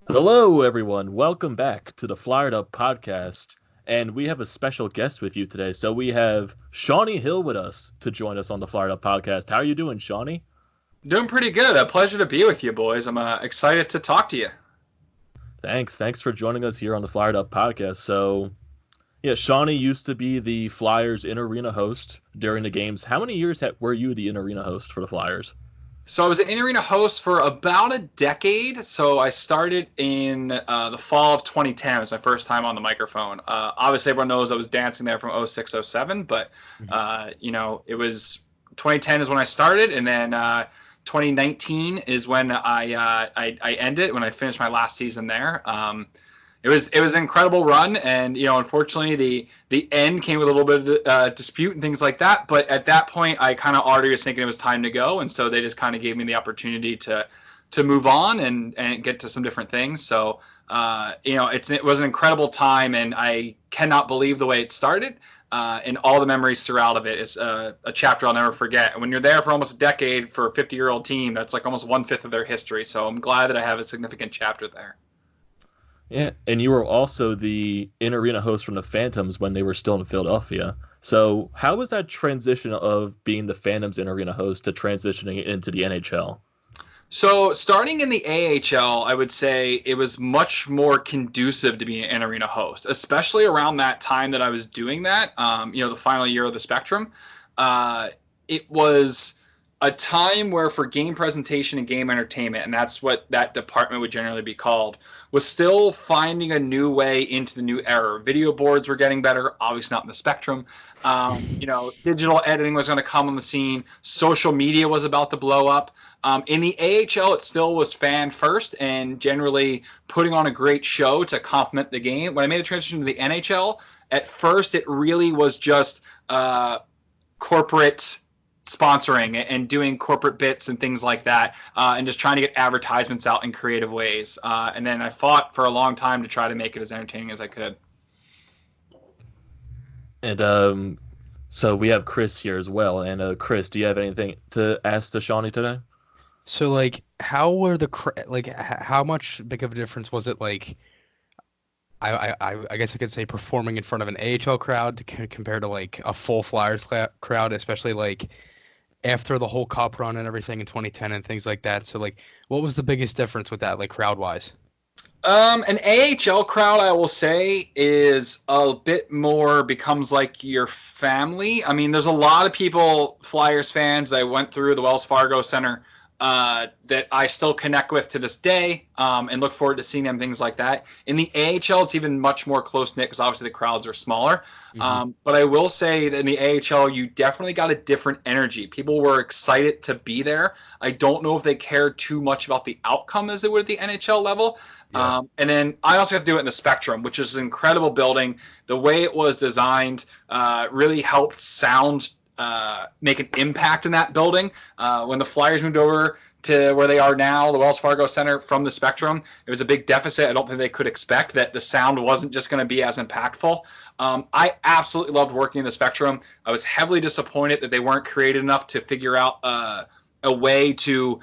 Hello, everyone. Welcome back to the Flyered Up podcast. And we have a special guest with you today. So we have Shawny Hill with us to join us on the Flyered Up podcast. How are you doing, Shawny? Doing pretty good. A pleasure to be with you, boys. I'm excited to talk to you. Thanks for joining us here on the Flyered Up podcast. So, yeah, Shawny used to be the Flyers in-arena host during the games. How many years were you the in-arena host for the Flyers? So I was an in-arena host for about a decade. So I started in the fall of 2010. It was my first time on the microphone. Obviously, everyone knows I was dancing there from 06, 07, but it was 2010 is when I started, and then 2019 is when I ended when I finished my last season there. It was an incredible run, and unfortunately the end came with a little bit of dispute and things like that. But at that point, I kind of already was thinking it was time to go, and so they just kind of gave me the opportunity to move on and get to some different things. So it was an incredible time, and I cannot believe the way it started. And all the memories throughout of it is a chapter I'll never forget. And when you're there for almost a decade for a 50-year-old team, that's like almost 1/5 of their history. So I'm glad that I have a significant chapter there. Yeah, and you were also the in-arena host from the Phantoms when they were still in Philadelphia. So, how was that transition of being the Phantoms in-arena host to transitioning into the NHL? So starting in the AHL, I would say it was much more conducive to being an arena host, especially around that time that I was doing that. The final year of the Spectrum. It was a time where for game presentation and game entertainment, and that's what that department would generally be called, was still finding a new way into the new era. Video boards were getting better, obviously not in the Spectrum. Digital editing was going to come on the scene. Social media was about to blow up. In the AHL, it still was fan first and generally putting on a great show to complement the game. When I made the transition to the NHL, at first it really was just corporate sponsoring and doing corporate bits and things like that, and just trying to get advertisements out in creative ways. And then I fought for a long time to try to make it as entertaining as I could. And so we have Chris here as well. And Chris, do you have anything to ask to Shawnee today? So like, how were how much big of a difference was it like? I guess I could say performing in front of an AHL crowd compared to like a full Flyers crowd, especially like after the whole Cup run and everything in 2010 and things like that. So like, what was the biggest difference with that, like crowd wise? An AHL crowd, I will say, is a bit more becomes like your family. I mean, there's a lot of people, Flyers fans, that went through the Wells Fargo Center that I still connect with to this day, and look forward to seeing them, things like that. In the AHL, it's even much more close knit because obviously the crowds are smaller. Mm-hmm. But I will say that in the AHL, you definitely got a different energy. People were excited to be there. I don't know if they cared too much about the outcome as they would at the NHL level. Yeah. And then I also got to do it in the Spectrum, which is an incredible building. The way it was designed really helped sound make an impact in that building. When the Flyers moved over to where they are now, the Wells Fargo Center from the Spectrum, it was a big deficit. I don't think they could expect that the sound wasn't just going to be as impactful. I absolutely loved working in the Spectrum. I was heavily disappointed that they weren't creative enough to figure out a way to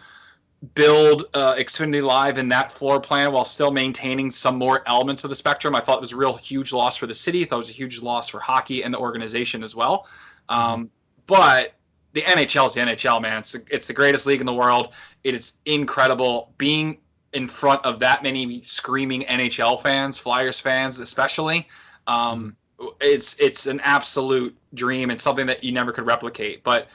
build Xfinity Live in that floor plan while still maintaining some more elements of the Spectrum. I thought it was a real huge loss for the city. I thought it was a huge loss for hockey and the organization as well. Mm-hmm. But the NHL is the NHL, man. It's the greatest league in the world. It is incredible being in front of that many screaming NHL fans, Flyers fans especially. It's an absolute dream and something that you never could replicate. But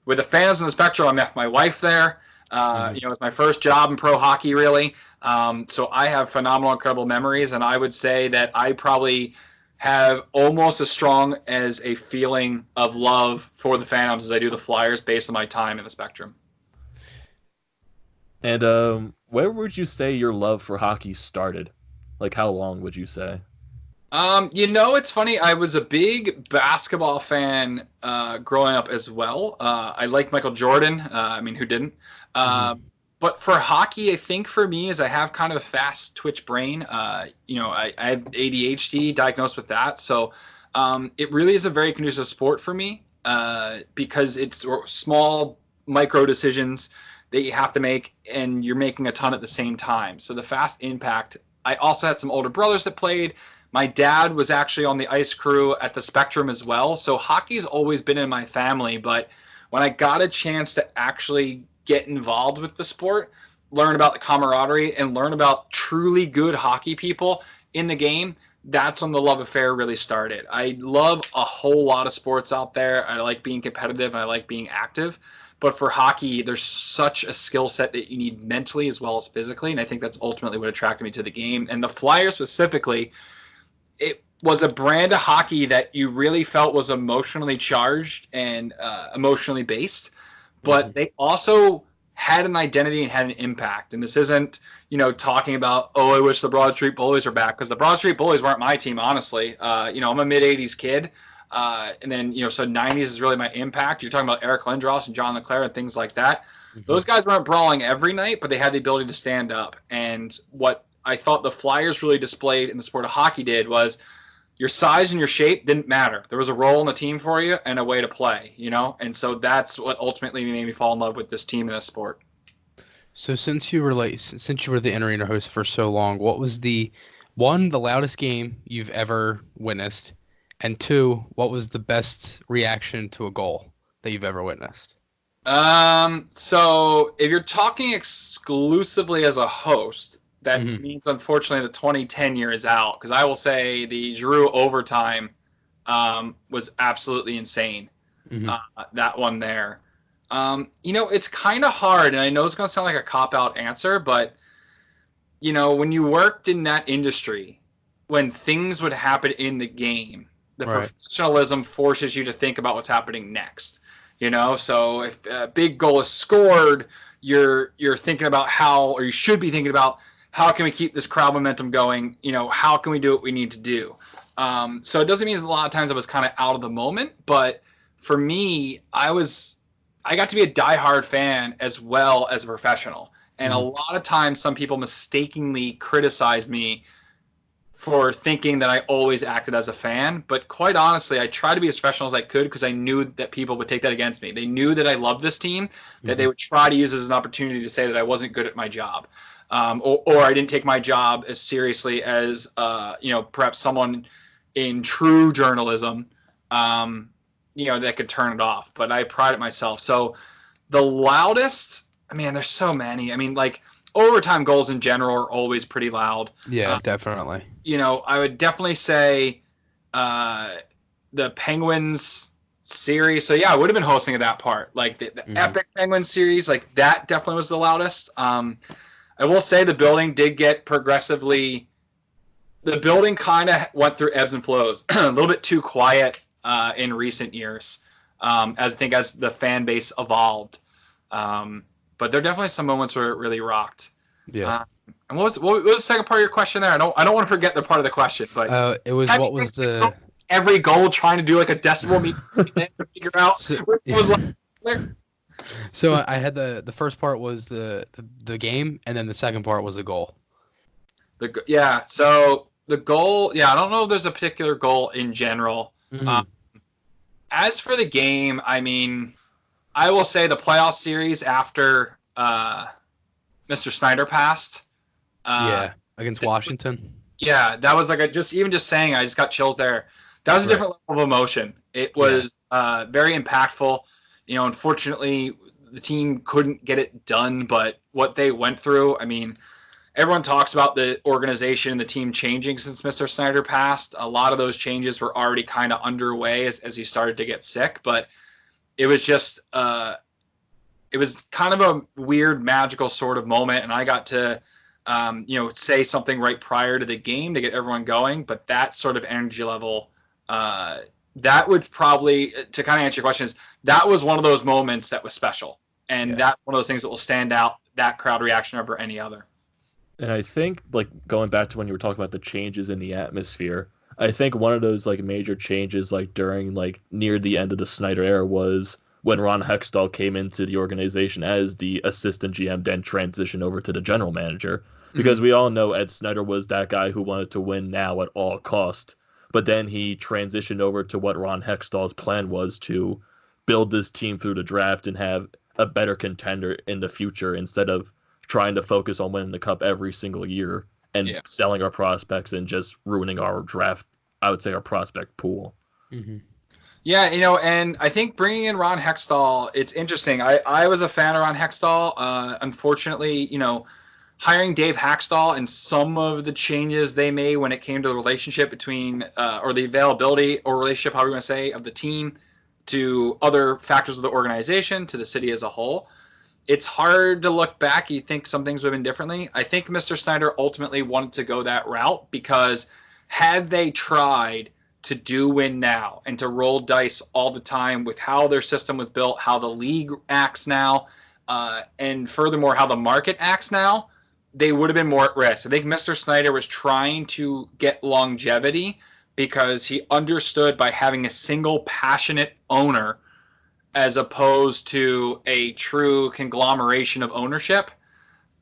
with the Phantoms in the Spectrum, I met my wife there. Mm-hmm. It was my first job in pro hockey, really. So I have phenomenal, incredible memories, and I would say that I probably have almost as strong as a feeling of love for the Phantoms as I do the Flyers based on my time in the Spectrum. And where would you say your love for hockey started? Like, how long would you say? It's funny. I was a big basketball fan growing up as well. I like Michael Jordan. I mean, who didn't? Uh, Mm-hmm. but for hockey, I think for me is I have kind of a fast twitch brain. I have ADHD diagnosed with that. So it really is a very conducive sport for me because it's small micro decisions that you have to make, and you're making a ton at the same time. So the fast impact. I also had some older brothers that played. My dad was actually on the ice crew at the Spectrum as well. So hockey's always been in my family. But when I got a chance to actually get involved with the sport, learn about the camaraderie, and learn about truly good hockey people in the game, that's when the love affair really started. I love a whole lot of sports out there. I like being competitive and I like being active. But for hockey, there's such a skill set that you need mentally as well as physically. And I think that's ultimately what attracted me to the game. And the Flyers specifically, it was a brand of hockey that you really felt was emotionally charged and emotionally based. But they also had an identity and had an impact. And this isn't, talking about, oh, I wish the Broad Street Bullies were back, because the Broad Street Bullies weren't my team, honestly. I'm a mid-'80s kid. And then, so 90s is really my impact. You're talking about Eric Lindros and John LeClaire and things like that. Those guys weren't brawling every night, but they had the ability to stand up. And what I thought the Flyers really displayed in the sport of hockey did was your size and your shape didn't matter. There was a role in the team for you and a way to play, And so that's what ultimately made me fall in love with this team and this sport. So since you were the in-arena host for so long, what was the loudest game you've ever witnessed? And 2, what was the best reaction to a goal that you've ever witnessed? So if you're talking exclusively as a host, that means unfortunately the 2010 year is out, because I will say the Giroux overtime was absolutely insane. That one there. It's kind of hard, and I know it's going to sound like a cop-out answer, but when you worked in that industry, when things would happen in the game, the professionalism forces you to think about what's happening next. So if a big goal is scored, you're thinking about or you should be thinking about, how can we keep this crowd momentum going? How can we do what we need to do? So it doesn't mean a lot of times I was kind of out of the moment, but for me, I got to be a diehard fan as well as a professional. And a lot of times some people mistakenly criticize me for thinking that I always acted as a fan. But quite honestly, I tried to be as professional as I could, because I knew that people would take that against me. They knew that I loved this team, that they would try to use it as an opportunity to say that I wasn't good at my job. Or I didn't take my job as seriously as, perhaps someone in true journalism, that could turn it off. But I pride myself. So the loudest, there's so many. Overtime goals in general are always pretty loud. Yeah, definitely. I would definitely say the Penguins series. So yeah, I would have been hosting at that part. Like the epic Penguins series, like that definitely was the loudest. I will say the building did get progressively. The building kind of went through ebbs and flows. A little bit too quiet in recent years, as the fan base evolved. But there are definitely some moments where it really rocked. Yeah. And what was the second part of your question there? I don't want to forget the part of the question, but it was what was the every goal trying to do like a decibel meter to figure out what was like there. So I had the first part was the game, and then the second part was the goal. So the goal, I don't know if there's a particular goal in general. As for the game, I will say the playoff series after Mr. Snyder passed. Against Washington. Yeah, that was like just saying, I just got chills there. That was a different level of emotion. It was very impactful. Unfortunately, the team couldn't get it done, but what they went through, everyone talks about the organization and the team changing since Mr. Snyder passed. A lot of those changes were already kind of underway as he started to get sick, but it was just it was kind of a weird, magical sort of moment, and I got to say something right prior to the game to get everyone going. But that sort of energy level, that would probably, to kind of answer your questions, that was one of those moments that was special, and that's one of those things that will stand out, that crowd reaction over any other. And I think, like, going back to when you were talking about the changes in the atmosphere, I think one of those, like, major changes, like, during, like, near the end of the Snyder era was when Ron Hextall came into the organization as the assistant GM, then transitioned over to the general manager. Because we all know Ed Snyder was that guy who wanted to win now at all cost. But then he transitioned over to what Ron Hextall's plan was, to build this team through the draft and have a better contender in the future instead of trying to focus on winning the cup every single year and Yeah. selling our prospects and just ruining our draft, I would say our prospect pool. Mm-hmm. Yeah, and I think bringing in Ron Hextall, it's interesting. I was a fan of Ron Hextall. Unfortunately, hiring Dave Haxtell and some of the changes they made when it came to the relationship between, or the availability or relationship, however you want to say, of the team to other factors of the organization, to the city as a whole. It's hard to look back. You think some things would have been differently. I think Mr. Snyder ultimately wanted to go that route because had they tried to do win now and to roll dice all the time with how their system was built, how the league acts now, and furthermore, how the market acts now, they would have been more at risk. I think Mr. Snyder was trying to get longevity because he understood by having a single passionate owner as opposed to a true conglomeration of ownership,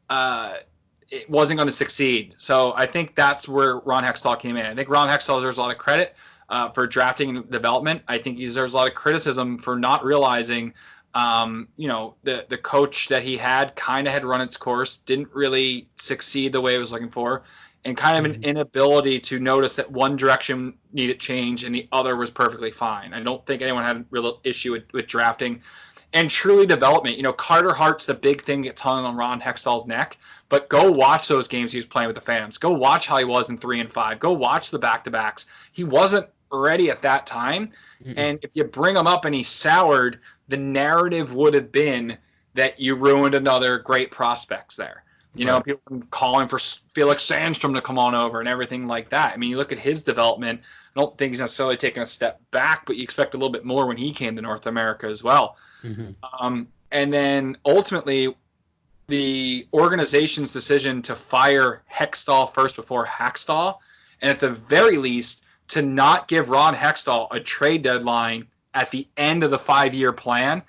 it wasn't going to succeed. So I think that's where Ron Hextall came in. I think Ron Hextall deserves a lot of credit for drafting and development. I think he deserves a lot of criticism for not realizing, the coach that he had kind of had run its course, didn't really succeed the way it was looking for, and kind of an inability to notice that one direction needed change and the other was perfectly fine. I don't think anyone had a real issue with drafting and truly development. Carter Hart's the big thing gets hung on Ron Hextall's neck, but go watch those games he was playing with the Phantoms. Go watch how he was in 3 and 5. Go watch the back-to-backs. He wasn't ready at that time. Mm-mm. And if you bring him up and he's soured, the narrative would have been that you ruined another great prospects there. People calling for Felix Sandstrom to come on over and everything like that. I mean, you look at his development, I don't think he's necessarily taken a step back, but you expect a little bit more when he came to North America as well. Mm-hmm. And then ultimately, the organization's decision to fire Hextall first before Haxtall, and at the very least, to not give Ron Hextall a trade deadline at the end of the 5-year plan.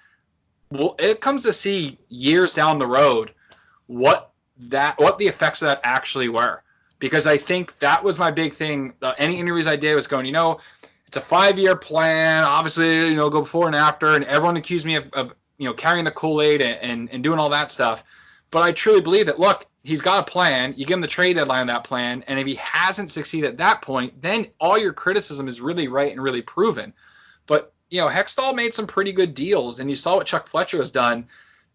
Well, it comes to see years down the road what the effects of that actually were. Because I think that was my big thing. Any interviews I did was going, it's a 5-year plan. Obviously, go before and after, and everyone accused me of carrying the Kool-Aid and doing all that stuff. But I truly believe that, look, he's got a plan. You give him the trade deadline on that plan, and if he hasn't succeeded at that point, then all your criticism is really right and really proven. But Hextall made some pretty good deals, and you saw what Chuck Fletcher has done.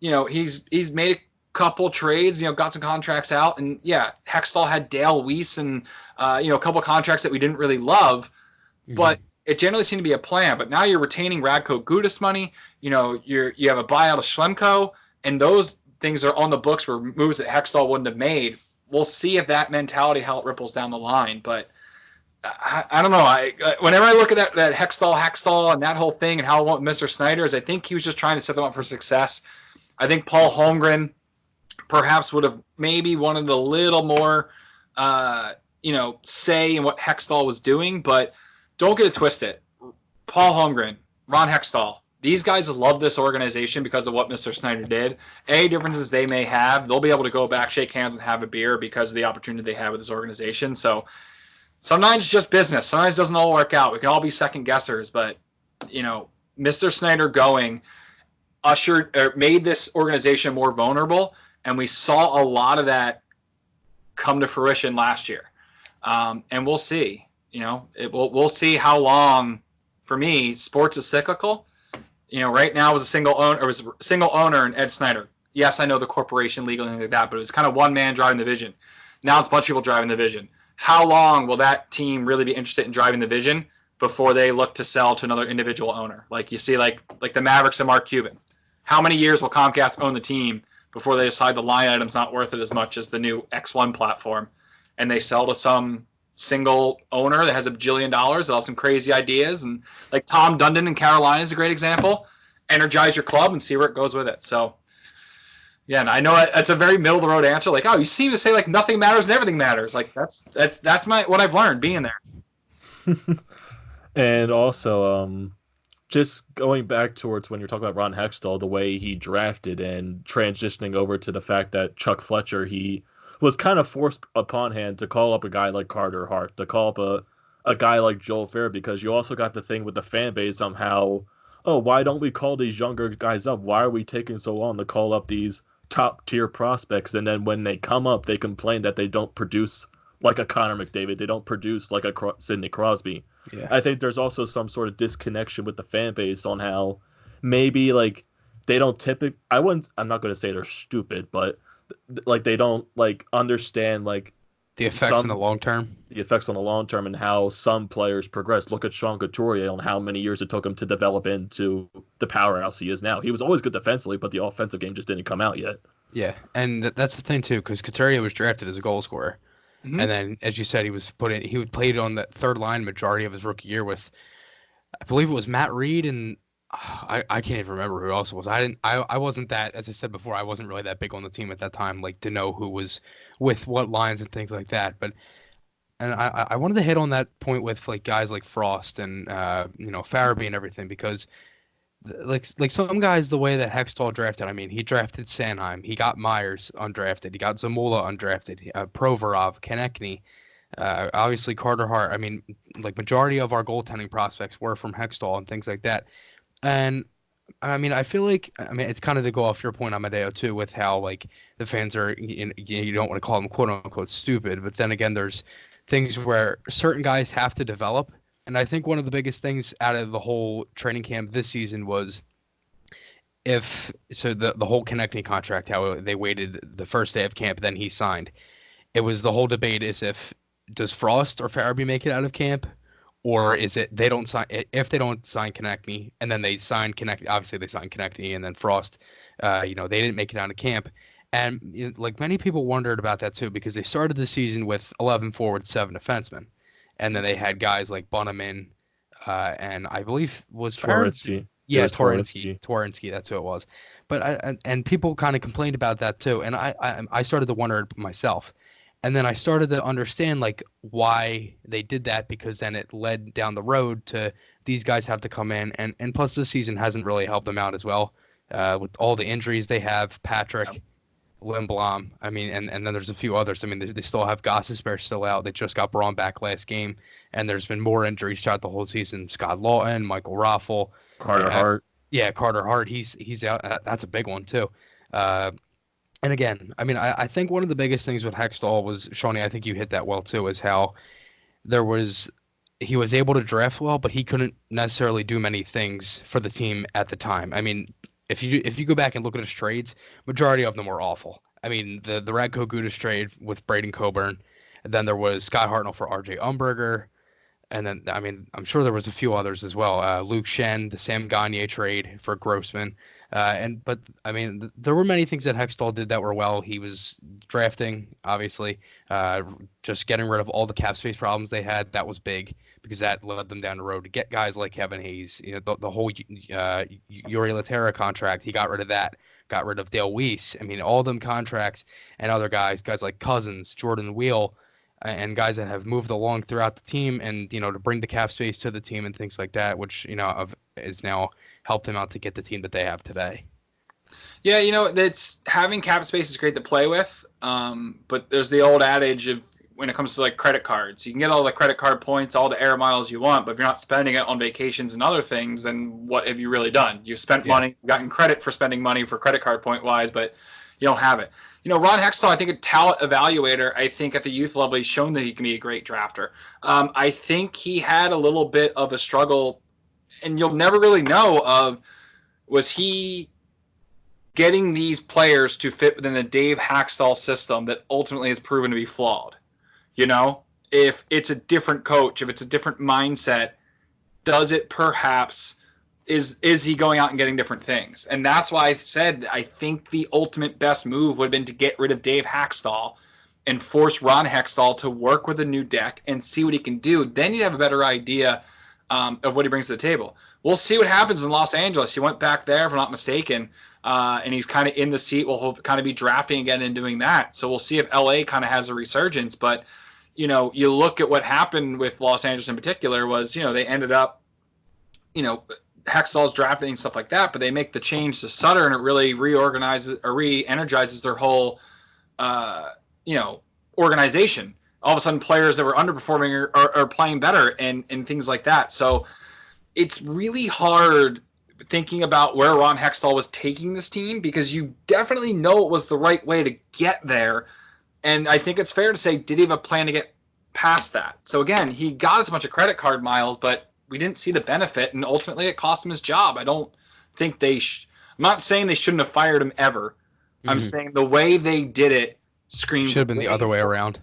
He's made a couple trades, got some contracts out, and yeah, Hextall had Dale Weiss and a couple contracts that we didn't really love, but it generally seemed to be a plan. But now you're retaining Radko Gudas money. You have a buyout of Schlemko, and those things are on the books were moves that Hextall wouldn't have made. We'll see if that mentality, how it ripples down the line. But I don't know. Whenever I look at that Hextall and that whole thing and how I want Mr. Snyder is, I think he was just trying to set them up for success. I think Paul Holmgren perhaps would have maybe wanted a little more, say in what Hextall was doing. But don't get it twisted. Paul Holmgren, Ron Hextall, these guys love this organization because of what Mr. Snyder did. Any differences they may have, they'll be able to go back, shake hands, and have a beer because of the opportunity they have with this organization. So sometimes it's just business. Sometimes it doesn't all work out. We can all be second guessers, but Mr. Snyder going made this organization more vulnerable, and we saw a lot of that come to fruition last year. And we'll see. We'll see how long. For me, sports is cyclical. Right now it was a single owner and Ed Snyder. Yes, I know the corporation legal and things like that, but it was kind of one man driving the vision. Now it's a bunch of people driving the vision. How long will that team really be interested in driving the vision before they look to sell to another individual owner? Like you see, like the Mavericks and Mark Cuban. How many years will Comcast own the team before they decide the line item's not worth it as much as the new X1 platform, and they sell to some single owner that has $1 billion that has some crazy ideas? And like Tom Dundon in Carolina is a great example. Energize your club and see where it goes with it. So yeah, and I know it's a very middle of the road answer. Like, oh, you seem to say like nothing matters and everything matters. Like that's what I've learned being there. And also, just going back towards when you're talking about Ron Hextall, the way he drafted and transitioning over to the fact that Chuck Fletcher, he was kind of forced upon him to call up a guy like Carter Hart, to call up a guy like Joel Fair, because you also got the thing with the fan base somehow oh, why don't we call these younger guys up? Why are we taking so long to call up these top tier prospects? And then when they come up, they complain that they don't produce like a Connor McDavid. They don't produce like a Sidney Crosby. Yeah. I think there's also some sort of disconnection with the fan base on how maybe like they don't typically. I'm not going to say they're stupid, but like they don't like understand like The effects in the some long term. the effects on the long term and how some players progress. Look at Sean Couturier and how many years it took him to develop into the powerhouse he is now. He was always good defensively, but the offensive game just didn't come out yet. Yeah, and that's the thing too, because Couturier was drafted as a goal scorer, and then as you said, he played on that third line majority of his rookie year with, I believe it was Matt Reed and I can't even remember who else it was. I wasn't that, as I said before, I wasn't really that big on the team at that time, like to know who was with what lines and things like that. But and I wanted to hit on that point with like guys like Frost and Farabee and everything, because like some guys, the way that Hextall drafted, I mean, he drafted Sanheim, he got Myers undrafted, he got Zamula undrafted, Provorov, Konechny, obviously Carter Hart. I mean, like majority of our goaltending prospects were from Hextall and things like that. And I mean, I feel like, I mean, it's kind of to go off your point, Amadeo, too, with how like the fans are, you don't want to call them quote unquote stupid, but then again, there's things where certain guys have to develop. And I think one of the biggest things out of the whole training camp this season was the whole connecting contract, how they waited the first day of camp, then he signed. It was the whole debate is does Frost or Farabee make it out of camp? Or is it they don't sign, if they don't sign Konechny and then they sign Konechny, obviously they signed Konechny and then Frost, they didn't make it out of camp. And like many people wondered about that too, because they started the season with 11 forwards, 7 defensemen. And then they had guys like Bunneman, and I believe was Twaritsky. Yeah, Twaritsky, that's who it was. But and people kind of complained about that too, and I started to wonder myself. And then I started to understand like why they did that, because then it led down the road to these guys have to come in, and plus the season hasn't really helped them out as well, with all the injuries they have. Patrick, Yep. Lindblom, I mean, and then there's a few others. I mean, they still have Gossesbear still out. They just got Braun back last game, and there's been more injuries throughout the whole season. Scott Lawton, Michael Raffle, Carter Hart. Yeah, Carter Hart. He's out. That's a big one too. And again, I mean, I think one of the biggest things with Hextall was, Shawny, I think you hit that well too, is how he was able to draft well, but he couldn't necessarily do many things for the team at the time. I mean, if you go back and look at his trades, majority of them were awful. I mean, the Radko Gudas trade with Braden Coburn, and then there was Scott Hartnell for R.J. Umberger, and then, I mean, I'm sure there was a few others as well. Luke Shen, the Sam Gagne trade for Grossman. But I mean, there were many things that Hextall did that were well. He was drafting, obviously, just getting rid of all the cap space problems they had. That was big, because that led them down the road to get guys like Kevin Hayes. The whole Yuri Laterra contract, he got rid of that. Got rid of Dale Weiss. I mean, all them contracts, and other guys like Cousins, Jordan Wheel, and guys that have moved along throughout the team, and to bring the cap space to the team and things like that, which is now helped them out to get the team that they have today. Yeah, that's having cap space is great to play with, but there's the old adage of when it comes to like credit cards, you can get all the credit card points, all the air miles you want, but if you're not spending it on vacations and other things, then what have you really done? You've spent money, gotten credit for spending money for credit card point wise, but you don't have it. Ron Hextall, I think a talent evaluator, I think at the youth level, he's shown that he can be a great drafter. I think he had a little bit of a struggle, and you'll never really know was he getting these players to fit within the Dave Haxtell system that ultimately has proven to be flawed. If it's a different coach, if it's a different mindset, does it perhaps... Is he going out and getting different things? And that's why I said I think the ultimate best move would have been to get rid of Dave Haxtall and force Ron Hextall to work with a new deck and see what he can do. Then you have a better idea of what he brings to the table. We'll see what happens in Los Angeles. He went back there, if I'm not mistaken, and he's kind of in the seat. He'll kind of be drafting again and doing that. So we'll see if LA kind of has a resurgence. But, you look at what happened with Los Angeles in particular was, they ended up, Hextall's drafting and stuff like that, but they make the change to Sutter, and it really reorganizes or re-energizes their whole, organization. All of a sudden, players that were underperforming are playing better and things like that. So it's really hard thinking about where Ron Hextall was taking this team, because you definitely know it was the right way to get there. And I think it's fair to say, did he have a plan to get past that? So again, he got us a bunch of credit card miles, but we didn't see the benefit, and ultimately it cost him his job. I don't think I'm not saying they shouldn't have fired him ever. I'm saying the way they did it screamed Should have been the other way around.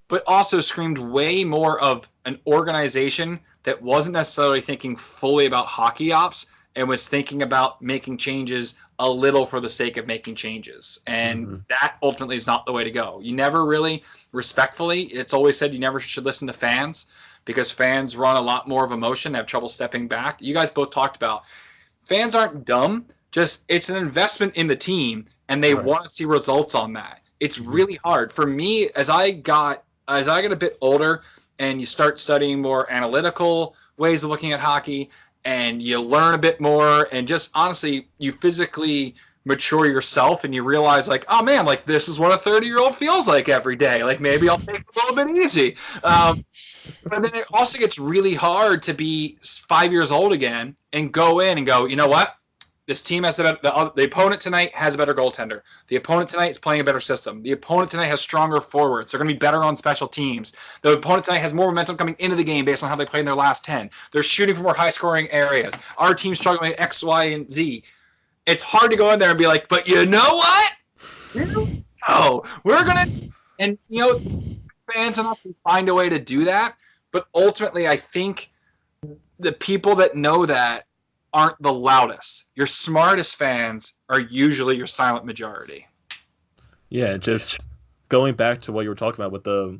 But also screamed way more of an organization that wasn't necessarily thinking fully about hockey ops and was thinking about making changes a little for the sake of making changes. And that ultimately is not the way to go. You never really, respectfully, it's always said you never should listen to fans, because fans run a lot more of emotion, have trouble stepping back. You guys both talked about fans aren't dumb, just it's an investment in the team, and they want to see results on that. It's really hard. For me, as I get a bit older and you start studying more analytical ways of looking at hockey, and you learn a bit more, and just honestly, you physically mature yourself, and you realize, like, oh man, like this is what a 30-year-old feels like every day. Like maybe I'll take it a little bit easy. But then it also gets really hard to be 5 years old again and go in and go, you know what? This team has the opponent tonight has a better goaltender. The opponent tonight is playing a better system. The opponent tonight has stronger forwards. They're going to be better on special teams. The opponent tonight has more momentum coming into the game based on how they played in their last 10. They're shooting for more high-scoring areas. Our team's struggling with X, Y, and Z. It's hard to go in there and be like, but you know what? Oh, we're going to – and, you know, fans enough to find a way to do that. But ultimately, I think the people that know that aren't the loudest. Your smartest fans are usually your silent majority. Yeah, just going back to what you were talking about with the,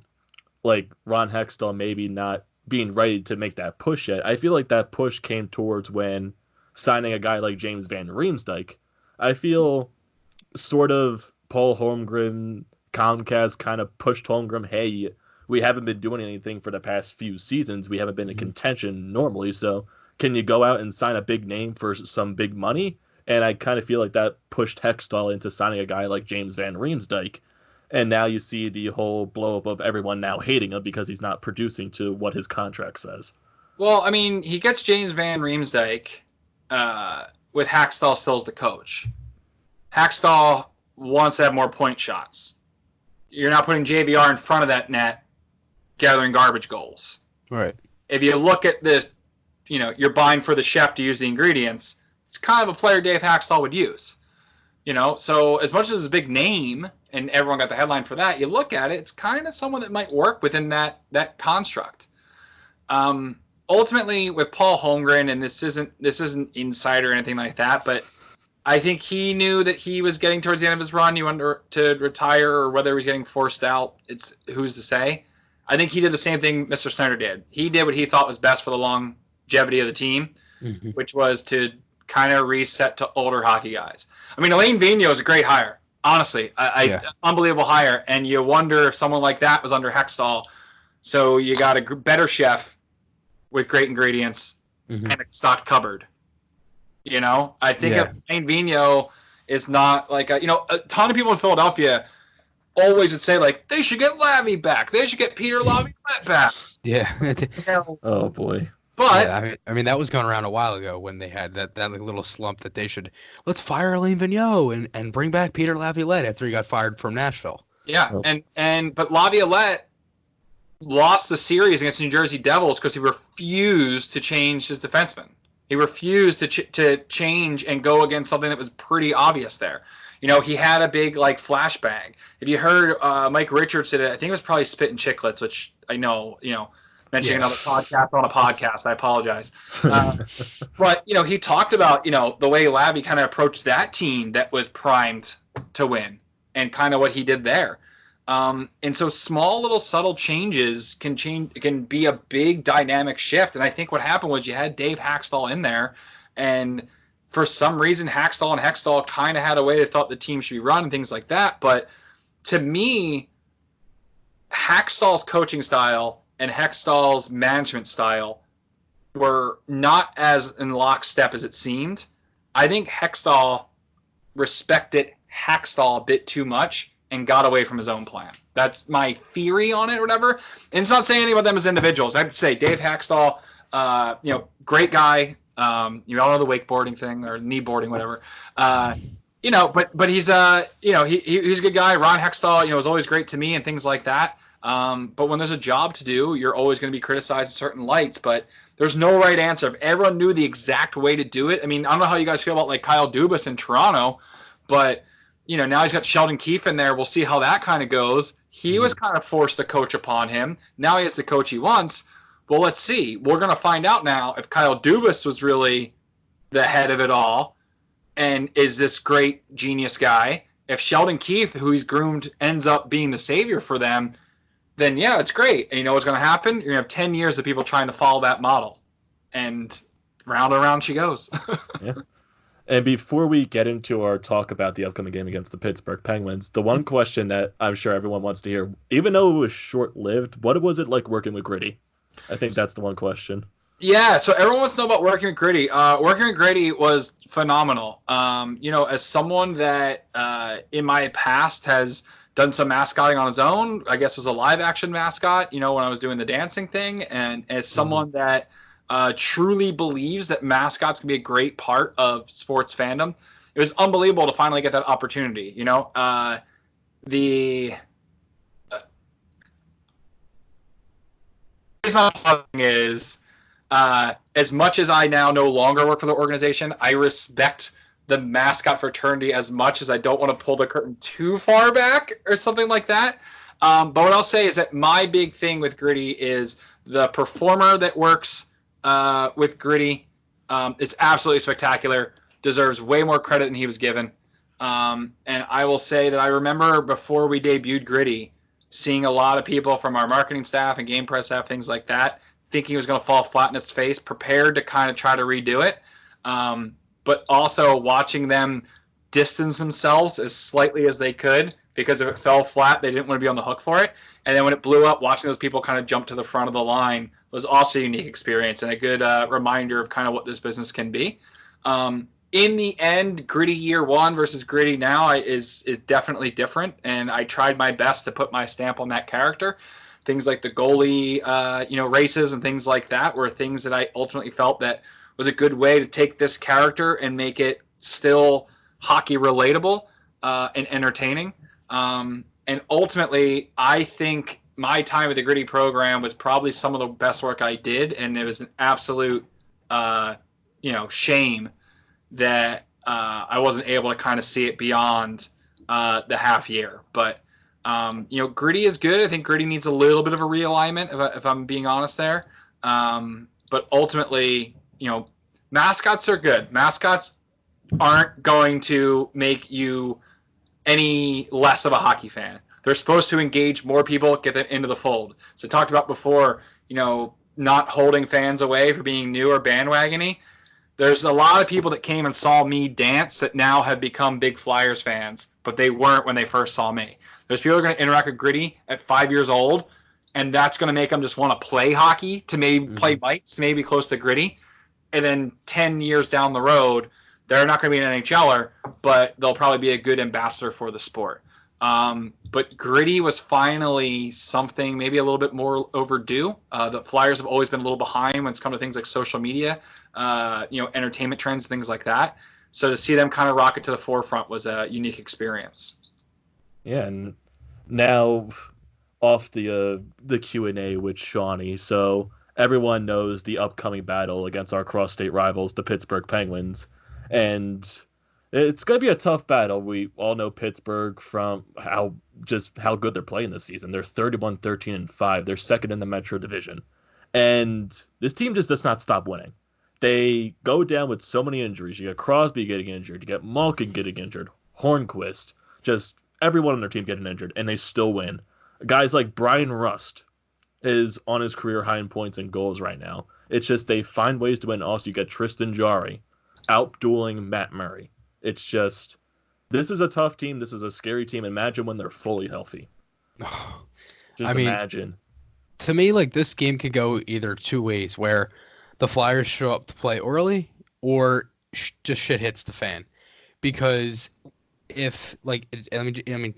like, Ron Hextall maybe not being ready to make that push yet. I feel like that push came towards when signing a guy like James Van Riemsdyk. I feel sort of Paul Holmgren, Comcast kind of pushed Holmgren, hey, we haven't been doing anything for the past few seasons. We haven't been in contention normally, so can you go out and sign a big name for some big money? And I kind of feel like that pushed Hextall into signing a guy like James Van Riemsdyk. And now you see the whole blow up of everyone now hating him because he's not producing to what his contract says. Well, I mean, he gets James Van Riemsdyk with Hextall still as the coach. Hextall wants to have more point shots. You're not putting JVR in front of that net gathering garbage goals. Right. If you look at this, you know, you're buying for the chef to use the ingredients, it's kind of a player Dave Hextall would use. You know, so as much as it's a big name and everyone got the headline for that, you look at it, it's kind of someone that might work within that construct. Ultimately, with Paul Holmgren, and this isn't insider or anything like that, but I think he knew that he was getting towards the end of his run. He wanted to retire, or whether he was getting forced out, it's who's to say. I think he did the same thing Mr. Snyder did. He did what he thought was best for the longevity of the team, which was to kind of reset to older hockey guys. I mean, Alain Vigneault is a great hire. Honestly, unbelievable hire. And you wonder if someone like that was under Hextall. So you got a better chef with great ingredients and a stocked cupboard. You know, I think Alain Vigneault is not like a ton of people in Philadelphia always would say, like, they should get Lavy back. They should get Peter Laviolette back. Yeah. Oh, boy. But yeah, I mean, that was going around a while ago when they had that like, little slump that they should, let's fire Alain Vigneault and bring back Peter Laviolette after he got fired from Nashville. Yeah, but Laviolette lost the series against the New Jersey Devils because he refused to change his defenseman. He refused to change and go against something that was pretty obvious there. You know, he had a big, like, flashbang. If you heard Mike Richards did it, I think it was probably Spit and Chicklets, which I know, mentioning another podcast on a podcast. I apologize. But, he talked about, the way Labby kind of approached that team that was primed to win and kind of what he did there. And so small little subtle changes can be a big dynamic shift. And I think what happened was you had Dave Hextall in there, and for some reason Hextall and Hextall kind of had a way they thought the team should be run and things like that. But to me, Hextall's coaching style and Hextall's management style were not as in lockstep as it seemed. I think Hextall respected Hextall a bit too much and got away from his own plan. That's my theory on it or whatever. And it's not saying anything about them as individuals. I'd say Dave Hextall, great guy, You all know the wakeboarding thing or kneeboarding, whatever. But he's he's a good guy. Ron Hextall, was always great to me and things like that. But when there's a job to do, you're always going to be criticized in certain lights. But there's no right answer. If everyone knew the exact way to do it, I mean, I don't know how you guys feel about like Kyle Dubas in Toronto, but now he's got Sheldon Keefe in there. We'll see how that kind of goes. He was kind of forced to coach upon him. Now he has the coach he wants. Well, let's see. We're going to find out now if Kyle Dubas was really the head of it all and is this great genius guy. If Sheldon Keefe, who he's groomed, ends up being the savior for them, then yeah, it's great. And you know what's going to happen? You're going to have 10 years of people trying to follow that model. And round and round she goes. Yeah. And before we get into our talk about the upcoming game against the Pittsburgh Penguins, the one question that I'm sure everyone wants to hear, even though it was short-lived, what was it like working with Gritty? I think that's the one question. Yeah, so everyone wants to know about working with Gritty. Working with Gritty was phenomenal. As someone that in my past has done some mascotting on his own, I guess was a live-action mascot, when I was doing the dancing thing, and as someone that truly believes that mascots can be a great part of sports fandom, it was unbelievable to finally get that opportunity. The reason I'm is as much as I now no longer work for the organization, I respect the mascot fraternity as much as I don't want to pull the curtain too far back or something like that. But what I'll say is that my big thing with Gritty is the performer that works with Gritty is absolutely spectacular, deserves way more credit than he was given. And I will say that I remember before we debuted Gritty, seeing a lot of people from our marketing staff and game press staff, things like that, thinking he was going to fall flat in its face, prepared to kind of try to redo it. But also watching them distance themselves as slightly as they could, because if it fell flat, they didn't want to be on the hook for it. And then when it blew up, watching those people kind of jump to the front of the line was also a unique experience and a good reminder of kind of what this business can be. In the end, Gritty year one versus Gritty now is definitely different, and I tried my best to put my stamp on that character. Things like the goalie, races and things like that were things that I ultimately felt that was a good way to take this character and make it still hockey relatable and entertaining. And ultimately, I think my time with the Gritty program was probably some of the best work I did, and it was an absolute, shame that I wasn't able to kind of see it beyond the half year. But Gritty is good. I think Gritty needs a little bit of a realignment, if I'm being honest there. But ultimately, mascots are good. Mascots aren't going to make you any less of a hockey fan. They're supposed to engage more people, get them into the fold. So I talked about before, not holding fans away for being new or bandwagony. There's a lot of people that came and saw me dance that now have become big Flyers fans, but they weren't when they first saw me. There's people who are going to interact with Gritty at 5 years old, and that's going to make them just want to play hockey, to maybe play mites, to maybe close to Gritty. And then 10 years down the road, they're not going to be an NHLer, but they'll probably be a good ambassador for the sport. But Gritty was finally something maybe a little bit more overdue. The Flyers have always been a little behind when it's come to things like social media, entertainment trends, things like that. So to see them kind of rocket to the forefront was a unique experience. Yeah, and now off the Q&A with Shawny, so everyone knows the upcoming battle against our cross-state rivals, the Pittsburgh Penguins, and it's going to be a tough battle. We all know Pittsburgh from how good they're playing this season. They're 31-13-5. They're second in the Metro Division. And this team just does not stop winning. They go down with so many injuries. You get Crosby getting injured. You get Malkin getting injured. Hornquist. Just everyone on their team getting injured. And they still win. Guys like Brian Rust is on his career high in points and goals right now. It's just they find ways to win. Also, you get Tristan Jarry out-dueling Matt Murray. It's just, this is a tough team. This is a scary team. Imagine when they're fully healthy. Imagine. To me, this game could go either two ways, where the Flyers show up to play early or just shit hits the fan. Because if,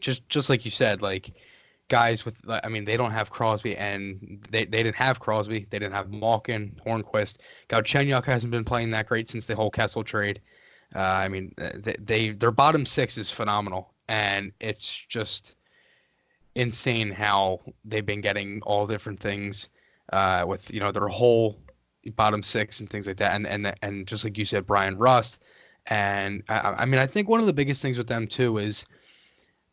just like you said, guys with, I mean, they don't have Crosby, and they didn't have Crosby. They didn't have Malkin, Hornquist. Galchenyuk hasn't been playing that great since the whole Kessel trade. I mean, their bottom six is phenomenal, and it's just insane how they've been getting all different things with their whole bottom six and things like that, and just like you said, Brian Rust, and I mean, I think one of the biggest things with them too is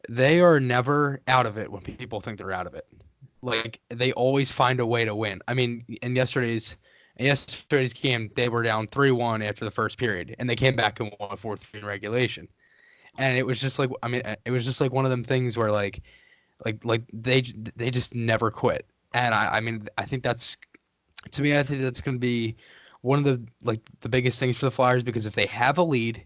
they are never out of it when people think they're out of it. Like they always find a way to win. I mean, in yesterday's game, they were down 3-1 after the first period, and they came back and won fourth in regulation. And it was just like, I mean, it was just like one of them things where like they just never quit. And I mean, I think that's, to me, I think that's going to be one of the biggest things for the Flyers, because if they have a lead,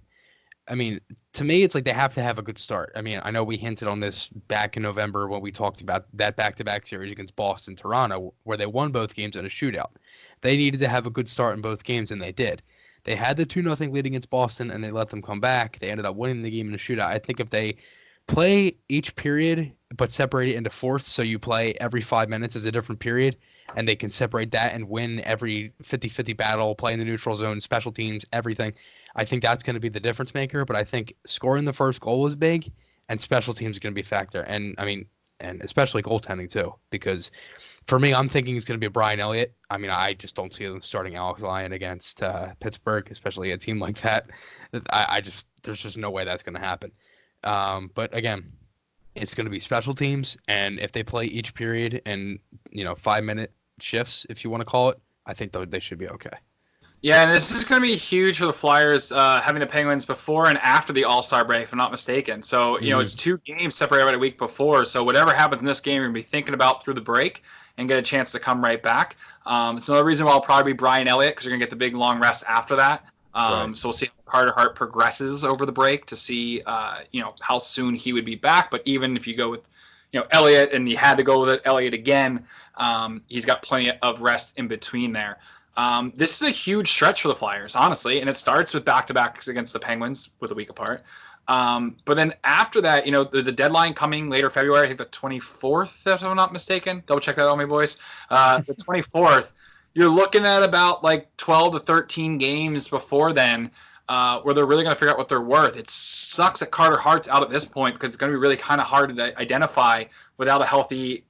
I mean, to me, it's like they have to have a good start. I mean, I know we hinted on this back in November when we talked about that back-to-back series against Boston, Toronto, where they won both games in a shootout. They needed to have a good start in both games, and they did. They had the 2-0 lead against Boston, and they let them come back. They ended up winning the game in a shootout. I think if they play each period but separate it into fourths, so you play every 5 minutes as a different period, and they can separate that and win every 50-50 battle, play in the neutral zone, special teams, everything. I think that's going to be the difference maker. But I think scoring the first goal is big, and special teams is going to be a factor. And I mean, and especially goaltending too, because for me, I'm thinking it's going to be Brian Elliott. I mean, I just don't see them starting Alex Lyon against Pittsburgh, especially a team like that. There's just no way that's going to happen. But again, it's going to be special teams, and if they play each period in 5-minute shifts, if you want to call it, I think they should be okay. Yeah, and this is going to be huge for the Flyers, having the Penguins before and after the All-Star break, if I'm not mistaken. So, it's 2 games separated by a week before. So whatever happens in this game, you're going to be thinking about through the break and get a chance to come right back. It's another reason why I'll probably be Brian Elliott, because you're going to get the big long rest after that. Right. So we'll see how Carter Hart progresses over the break to see, how soon he would be back. But even if you go with, Elliott, and you had to go with Elliott again, he's got plenty of rest in between there. This is a huge stretch for the Flyers, honestly, and it starts with back-to-backs against the Penguins with a week apart. But then after that, the deadline coming later February, I think the 24th, if I'm not mistaken. Double check that on me, boys. The 24th, you're looking at about like 12 to 13 games before then, where they're really going to figure out what they're worth. It sucks that Carter Hart's out at this point, because it's going to be really kind of hard to identify without a healthy,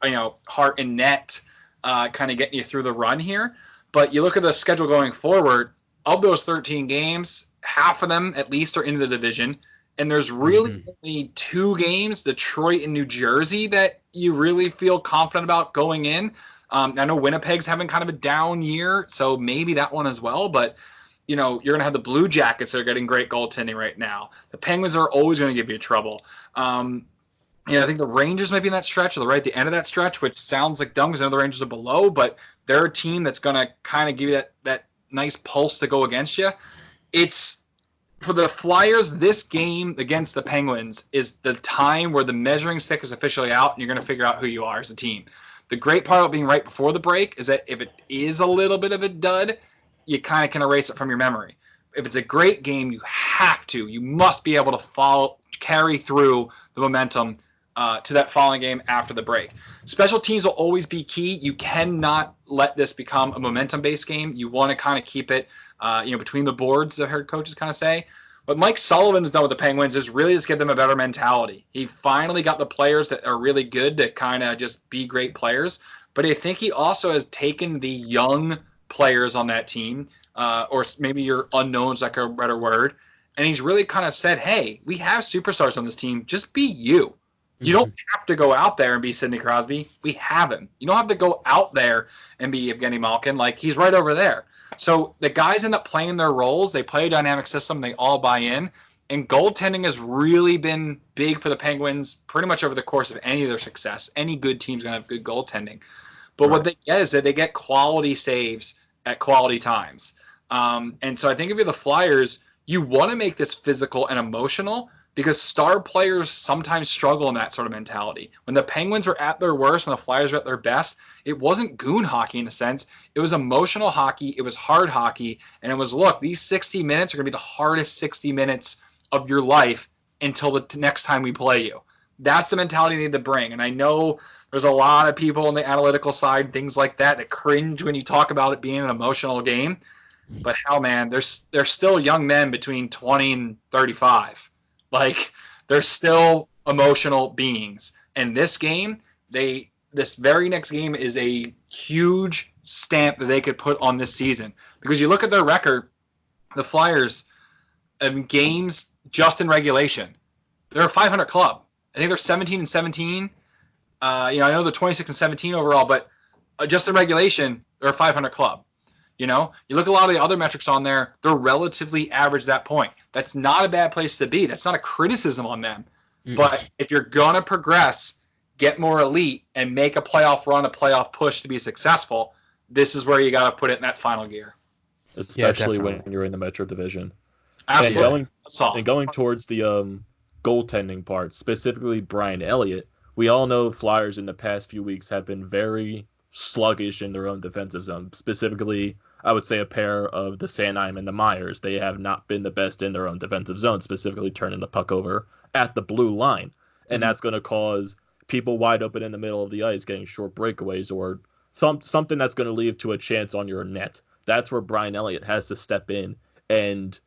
Hart and net kind of getting you through the run here. But you look at the schedule going forward, of those 13 games, half of them at least are in the division. And there's really only 2 games, Detroit and New Jersey, that you really feel confident about going in. I know Winnipeg's having kind of a down year, so maybe that one as well. But, you're going to have the Blue Jackets that are getting great goaltending right now. The Penguins are always going to give you trouble. I think the Rangers might be in that stretch, or right at the end of that stretch, which sounds like dumb because I know the Rangers are below, but they're a team that's going to kind of give you that nice pulse to go against you. It's for the Flyers, this game against the Penguins is the time where the measuring stick is officially out, and you're going to figure out who you are as a team. The great part about being right before the break is that if it is a little bit of a dud, you kind of can erase it from your memory. If it's a great game, you must be able to carry through the momentum to that following game after the break. Special teams will always be key. You cannot let this become a momentum-based game. You want to kind of keep it, between the boards, I've heard coaches kind of say. What Mike Sullivan's done with the Penguins is really just give them a better mentality. He finally got the players that are really good to kind of just be great players. But I think he also has taken the young players on that team, or maybe your unknowns, like a better word, and he's really kind of said, hey, we have superstars on this team. Just be you. You don't have to go out there and be Sidney Crosby. We have him. You don't have to go out there and be Evgeny Malkin. Like, he's right over there. So the guys end up playing their roles. They play a dynamic system. They all buy in. And goaltending has really been big for the Penguins pretty much over the course of any of their success. Any good team's going to have good goaltending. But what they get is that they get quality saves at quality times. And so I think if you're the Flyers, you want to make this physical and emotional, because star players sometimes struggle in that sort of mentality. When the Penguins were at their worst and the Flyers were at their best, it wasn't goon hockey in a sense. It was emotional hockey. It was hard hockey. And it was, look, these 60 minutes are going to be the hardest 60 minutes of your life until the next time we play you. That's the mentality you need to bring. And I know There's a lot of people on the analytical side, things like that cringe when you talk about it being an emotional game. But hell, man, they're still young men between 20 and 35. Like, they're still emotional beings. And this game, this very next game is a huge stamp that they could put on this season. Because you look at their record, the Flyers, games just in regulation, they're a 500 club. I think they're 17 and 17. I know they're 26 and 17 overall, but just in regulation, they're a 500 club. You look at a lot of the other metrics on there, they're relatively average that point. That's not a bad place to be. That's not a criticism on them. But if you're going to progress, get more elite, and make a playoff run, a playoff push to be successful, this is where you got to put it in that final gear. Especially when you're in the Metro Division. Absolutely. And going towards the goaltending part, specifically Brian Elliott, we all know Flyers in the past few weeks have been very sluggish in their own defensive zone. Specifically, I would say a pair of the Sanheim and the Myers. They have not been the best in their own defensive zone, specifically turning the puck over at the blue line. And that's going to cause people wide open in the middle of the ice getting short breakaways or something that's going to lead to a chance on your net. That's where Brian Elliott has to step in and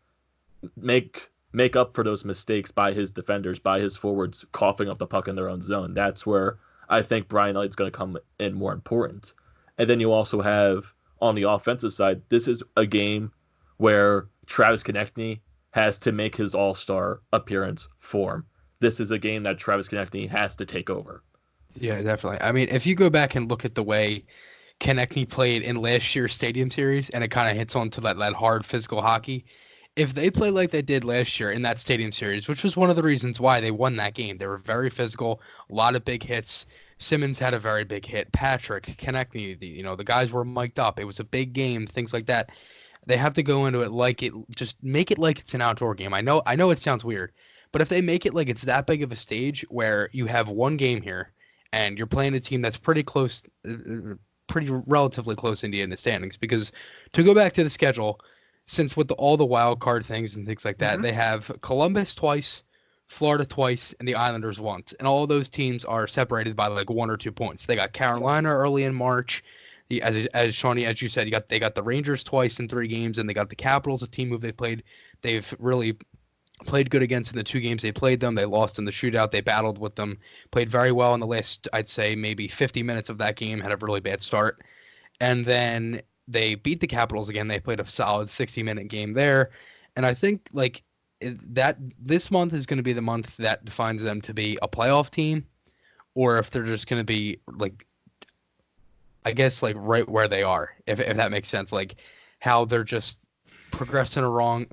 make up for those mistakes by his defenders, by his forwards coughing up the puck in their own zone. That's where I think Brian Elliott's going to come in more important. And then you also have, on the offensive side, this is a game where Travis Konechny has to make his all-star appearance form. This is a game that Travis Konechny has to take over. Yeah, definitely. I mean, if you go back and look at the way Konechny played in last year's Stadium Series, and it kind of hits onto that hard physical hockey, if they play like they did last year in that Stadium Series, which was one of the reasons why they won that game, they were very physical, a lot of big hits. Simmons had a very big hit. Patrick, Konechny, the guys were mic'd up. It was a big game, things like that. They have to go into it just make it like it's an outdoor game. I know it sounds weird, but if they make it like it's that big of a stage where you have one game here and you're playing a team that's pretty close, pretty relatively close in the standings, because to go back to the schedule, since with all the wild card things and things like that, they have Columbus twice, Florida twice, and the Islanders once. And all of those teams are separated by like 1 or 2 points. They got Carolina early in March. As Shawny, as you said, they got the Rangers twice in 3 games, and they got the Capitals, a team who they've really played good against in the 2 games they played them. They lost in the shootout. They battled with them, played very well in the last, I'd say, maybe 50 minutes of that game, had a really bad start. And then they beat the Capitals again. They played a solid 60-minute game there. And I think that this month is going to be the month that defines them to be a playoff team, or if they're just going to be I guess right where they are, if that makes sense, like how they're just progressing along.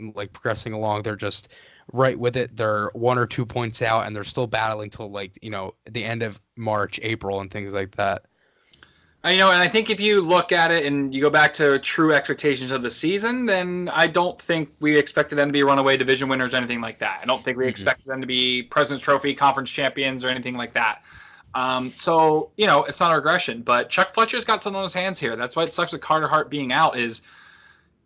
They're just right with it. They're 1 or 2 points out, and they're still battling till the end of March, April, and things like that. And I think if you look at it and you go back to true expectations of the season, then I don't think we expected them to be runaway division winners or anything like that. I don't think we expected them to be President's Trophy conference champions or anything like that. So, it's not a regression, but Chuck Fletcher's got something on his hands here. That's why it sucks with Carter Hart being out is,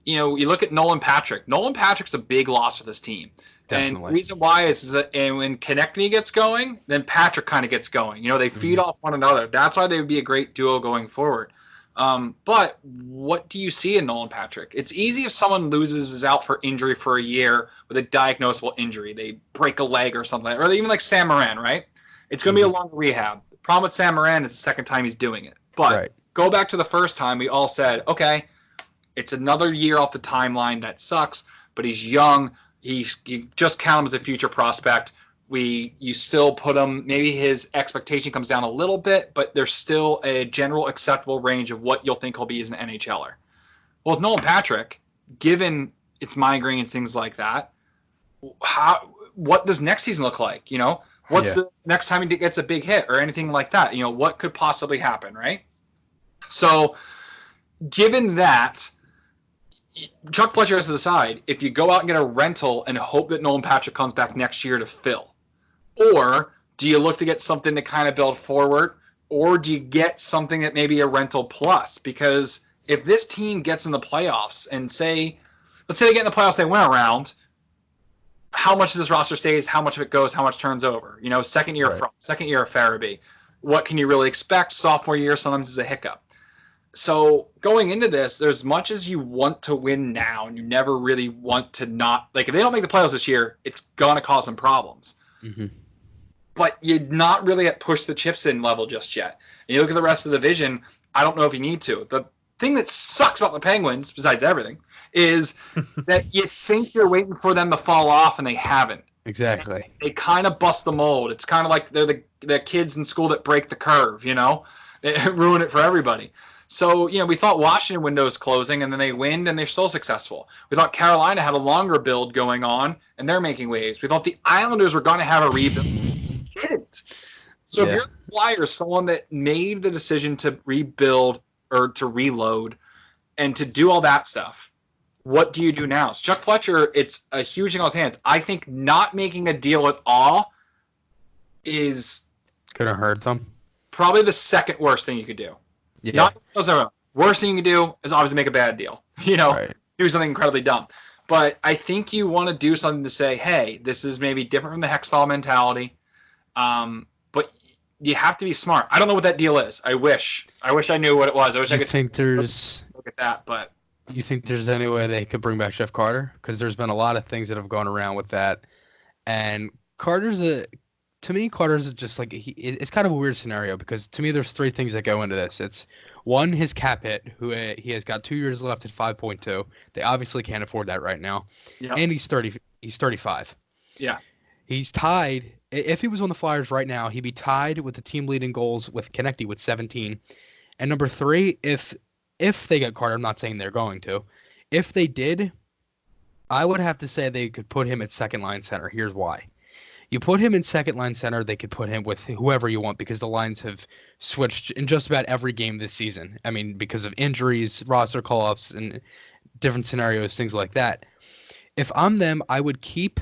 you look at Nolan Patrick. Nolan Patrick's a big loss for this team. Definitely. And the reason why is that when Konechny gets going, then Patrick kind of gets going. They feed off one another. That's why they would be a great duo going forward. But what do you see in Nolan Patrick? It's easy if someone is out for injury for a year with a diagnosable injury. They break a leg or something, or even like Sam Morin, right? It's going to be a long rehab. The problem with Sam Morin is the second time he's doing it. But go back to the first time, we all said, okay, it's another year off the timeline. That sucks, but he's young. You just count him as a future prospect. You still put him, maybe his expectation comes down a little bit, but there's still a general acceptable range of what you'll think he'll be as an NHLer. Well, with Nolan Patrick, given its migraines, things like that, what does next season look like? What's the next time he gets a big hit or anything like that? What could possibly happen, right? So given that, Chuck Fletcher has to decide if you go out and get a rental and hope that Nolan Patrick comes back next year to fill. Or do you look to get something to kind of build forward? Or do you get something that may be a rental plus? Because if this team gets in the playoffs and let's say they get in the playoffs, they win a round, how much of this roster stays, how much of it goes, how much turns over? Second year of Farabee. What can you really expect? Sophomore year sometimes is a hiccup. So going into this, there's much as you want to win now, and you never really want to not. Like, if they don't make the playoffs this year, it's going to cause some problems. Mm-hmm. But you're not really at push the chips in level just yet. And you look at the rest of the division, I don't know if you need to. The thing that sucks about the Penguins, besides everything, is that you think you're waiting for them to fall off, and they haven't. Exactly. They kind of bust the mold. It's kind of like they're the kids in school that break the curve, you know? They ruin it for everybody. So, we thought Washington window's closing, and then they win, and they're still successful. We thought Carolina had a longer build going on, and they're making waves. We thought the Islanders were going to have a rebuild. They didn't. So if you're the Flyers, someone that made the decision to rebuild or to reload and to do all that stuff, what do you do now? So Chuck Fletcher, it's a huge thing on his hands. I think not making a deal at all is Could have hurt them. probably the second worst thing you could do. Yeah. Worst thing you can do is obviously make a bad deal. Right. Do something incredibly dumb. But I think you want to do something to say, hey, this is maybe different from the Hextall mentality. But you have to be smart. I don't know what that deal is. I wish I knew what it was. I wish I could think there's look at that. But you think there's any way they could bring back Jeff Carter? Because there's been a lot of things that have gone around with that, and Carter's just like it's kind of a weird scenario because to me there's three things that go into this. It's one, his cap hit, who he has got 2 years left at 5.2. They obviously can't afford that right now, and he's 30. He's 35. Yeah, he's tied. If he was on the Flyers right now, he'd be tied with the team leading goals with Konecny with 17. And number three, if they get Carter, I'm not saying they're going to. If they did, I would have to say they could put him at second line center. Here's why. You put him in second line center, they could put him with whoever you want because the lines have switched in just about every game this season. I mean, because of injuries, roster call-ups, and different scenarios, things like that. If I'm them, I would keep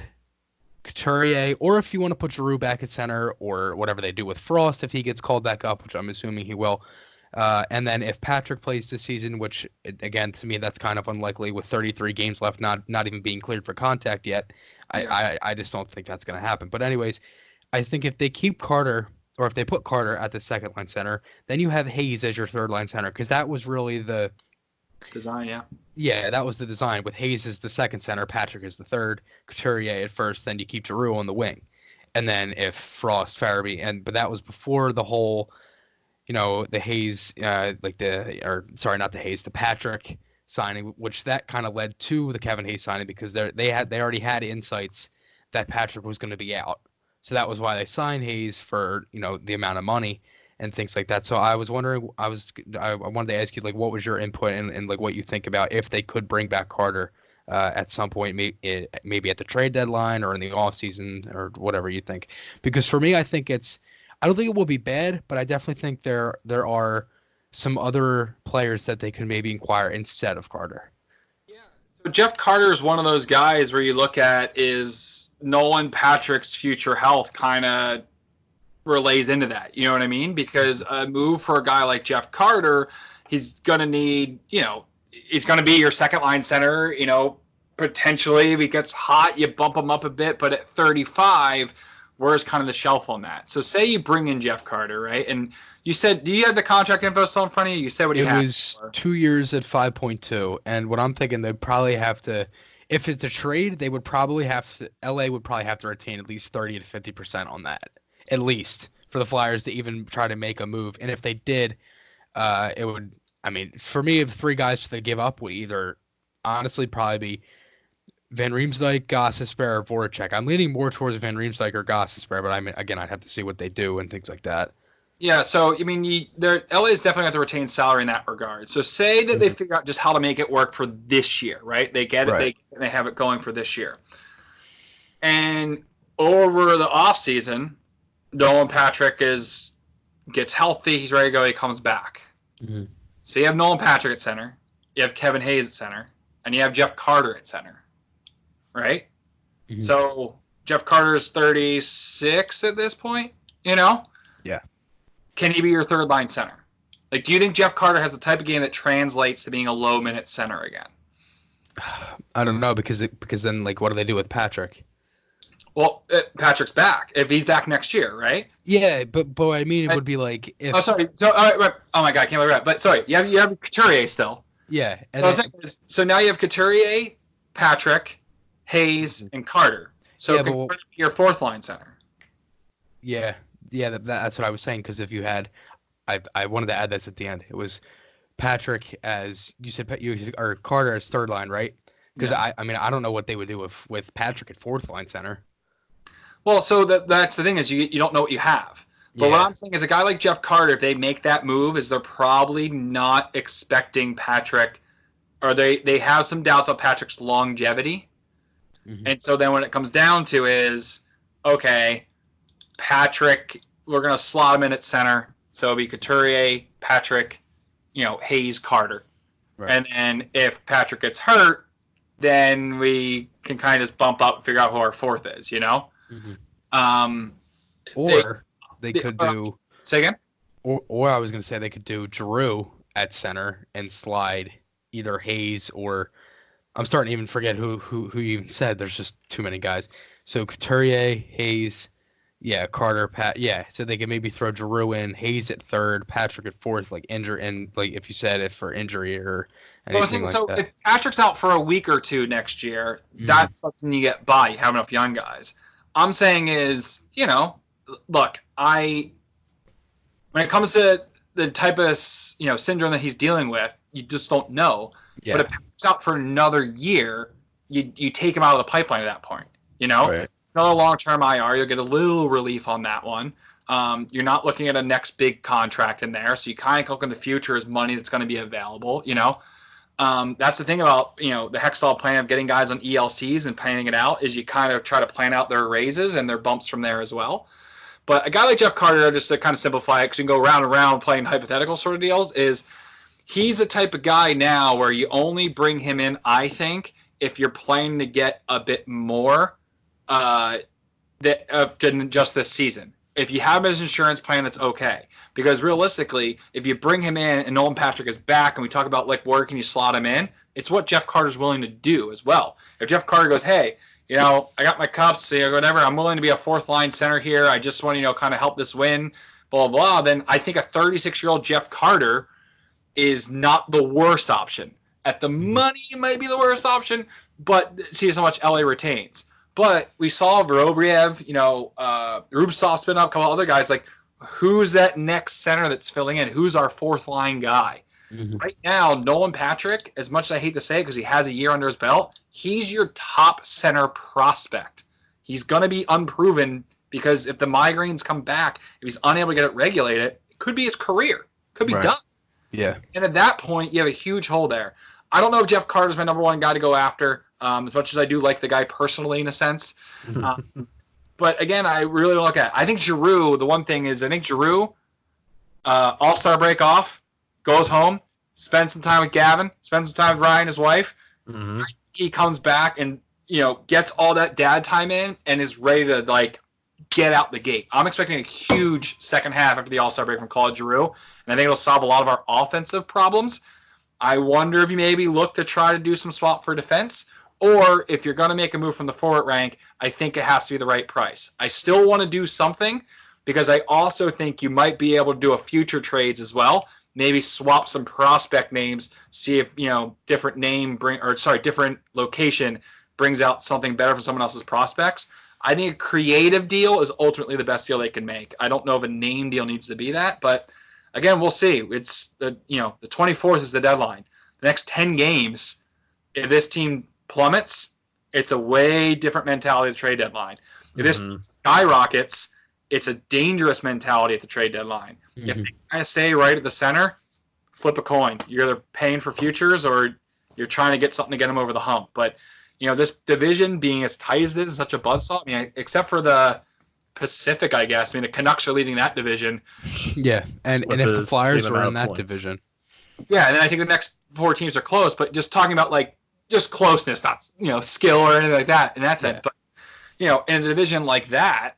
Couturier, or if you want to put Giroux back at center, or whatever they do with Frost if he gets called back up, which I'm assuming he will. And then if Patrick plays this season, which again to me that's kind of unlikely with 33 games left, not even being cleared for contact yet. I just don't think that's going to happen. But anyways, I think if they keep Carter, or if they put Carter at the second line center, then you have Hayes as your third line center because that was really the design. Yeah, that was the design with Hayes as the second center, Patrick is the third, Couturier at first, then you keep Giroux on the wing, and then if Frost, Farabee, but that was before the whole. The Hayes, not the Hayes, the Patrick signing, which that kind of led to the Kevin Hayes signing because they already had insights that Patrick was going to be out, so that was why they signed Hayes for the amount of money and things like that. So I was wondering, I wanted to ask you like what was your input and like what you think about if they could bring back Carter at some point, maybe at the trade deadline or in the off season or whatever you think, because for me I don't think it will be bad, but I definitely think there are some other players that they can maybe inquire instead of Carter. Yeah. So Jeff Carter is one of those guys where you look at is Nolan Patrick's future health kind of relays into that. You know what I mean? Because a move for a guy like Jeff Carter, he's going to need, he's going to be your second line center, potentially if he gets hot, you bump him up a bit, but at 35, where's kind of the shelf on that? So say you bring in Jeff Carter, right? And you said, do you have the contract info still in front of you? You said what he had. It was 2 years at 5.2. And what I'm thinking, they'd probably have to, if it's a trade, LA would probably have to retain at least 30 to 50% on that, at least for the Flyers to even try to make a move. And if they did, it would, for me, if three guys to give up would either honestly probably be Van Riemsdyk, Gostisbehere, or Voracek. I'm leaning more towards Van Riemsdyk or Gostisbehere, but again, I'd have to see what they do and things like that. Yeah, so LA is definitely going to retain salary in that regard. So say that they figure out just how to make it work for this year, right? They get it, they have it going for this year. And over the offseason, Nolan Patrick gets healthy, he's ready to go, he comes back. Mm-hmm. So you have Nolan Patrick at center, you have Kevin Hayes at center, and you have Jeff Carter at center. Right? Mm-hmm. So Jeff Carter's 36 at this point, Yeah. Can he be your third line center? Like, do you think Jeff Carter has the type of game that translates to being a low minute center again? I don't know because then like what do they do with Patrick? Well, Patrick's back. If he's back next year, right? Yeah, but I mean, it Right. would be like Oh, if sorry. So, all right, right. Oh my God, I can't believe that. But sorry, you have Couturier still. yeah, So, and I was saying so now you have Couturier, Patrick, Hayes, Mhm. and Carter. So yeah, can but Carter be your fourth line center? yeah, yeah, that's what I was saying. Because if you had, I wanted to add this at the end. It was Patrick as you said, or Carter as third line, right? Because Yeah. I mean, I don't know what they would do with Patrick at fourth line center. Well, so that's the thing is you don't know what you have. But what Yeah. I'm saying is a guy like Jeff Carter, if they make that move, is they're probably not expecting Patrick, or they have some doubts on Patrick's longevity. Hmm. And so then when it comes down to is, okay, Patrick, we're gonna slot him in at center. So it'll be Couturier, Patrick, Hayes, Carter. Right. And then if Patrick gets hurt, then we can kind of just bump up and figure out who our fourth is, Hmm. Um, they, Or they they could do, say again. or I was gonna say they could do Drew at center and slide either Hayes or I'm starting to even forget who you even said. There's just too many guys. So Couturier, Hayes, yeah, Carter, Pat, yeah. So they could maybe throw Giroux in, Hayes at third, Patrick at fourth, like injury, and like if you said if for injury or Well, I was anything thinking, like so that. if Patrick's out for a week or two next year, Hmm. that's something you get by. You have enough young guys. I'm saying is, look, when it comes to the type of syndrome that he's dealing with, you just don't know. But Yeah. if he's out for another year, you take him out of the pipeline at that point. Right. Another long-term IR, you'll get a little relief on that one. You're not looking at a next big contract in there, so you kind of look in the future as money that's going to be available. That's the thing about the Hextall plan of getting guys on ELCs and planning it out is you kind of try to plan out their raises and their bumps from there as well. But a guy like Jeff Carter, just to kind of simplify it, because you can go round and round playing hypothetical sort of deals, is he's the type of guy now where you only bring him in, I think, if you're planning to get a bit more uh, than just this season. If you have his insurance plan, that's okay. Because realistically, if you bring him in and Nolan Patrick is back, and we talk about like where can you slot him in, it's what Jeff Carter's willing to do as well. If Jeff Carter goes, hey, I got my cups, whatever, I'm willing to be a fourth line center here. I just want to, kind of help this win, blah, blah, blah. Then I think a 36-year-old Jeff Carter is not the worst option. At the Hmm. money, it might be the worst option, but see how much LA retains. But we saw Vorobiev, Rubtsov's been up, a couple other guys. Like, who's that next center that's filling in? Who's our fourth line guy? Hmm. Right now, Nolan Patrick, as much as I hate to say it because he has a year under his belt, he's your top center prospect. He's going to be unproven because if the migraines come back, if he's unable to get it regulated, it could be his career. Could be Right. done. Yeah. And at that point, you have a huge hole there. I don't know if Jeff Carter's my number one guy to go after, as much as I do like the guy personally in a sense. But again, I really don't look at it. I think Giroux, the one thing is, I think Giroux, all-star break off, goes home, spends some time with Gavin, spends some time with Ryan, his wife. Mhm. He comes back and, gets all that dad time in and is ready to, get out the gate. I'm expecting a huge second half after the all-star break from Claude Giroux, and I think it'll solve a lot of our offensive problems. I wonder if you maybe look to try to do some swap for defense, or if you're going to make a move from the forward rank, I think it has to be the right price. I still want to do something because I also think you might be able to do a future trades as well. Maybe swap some prospect names, see if different different location brings out something better for someone else's prospects. I think a creative deal is ultimately the best deal they can make. I don't know if a name deal needs to be that, but again, we'll see. It's the 24th is the deadline. The next 10 games, if this team plummets, it's a way different mentality at the trade deadline. If this Mhm. skyrockets, it's a dangerous mentality at the trade deadline. If Hmm. they kind of stay right at the center, flip a coin. You're either paying for futures or you're trying to get something to get them over the hump. But this division being as tight as it is such a buzzsaw. I mean, except for the Pacific, I guess. I mean, the Canucks are leading that division. Yeah. And With if the the same Flyers were amount in of that points. division, Yeah, and then I think the next four teams are close, but just talking about just closeness, not skill or anything like that in that sense. yeah. But in a division like that,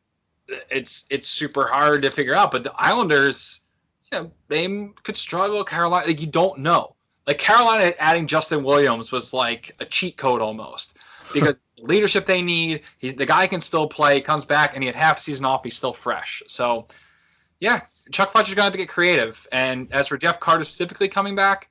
it's super hard to figure out. But the Islanders, they could struggle. Carolina, you don't know. Like Carolina adding Justin Williams was like a cheat code almost. because leadership they need. The guy can still play, comes back, and he had half a season off. He's still fresh. So, yeah, Chuck Fletcher's going to have to get creative. And as for Jeff Carter specifically coming back,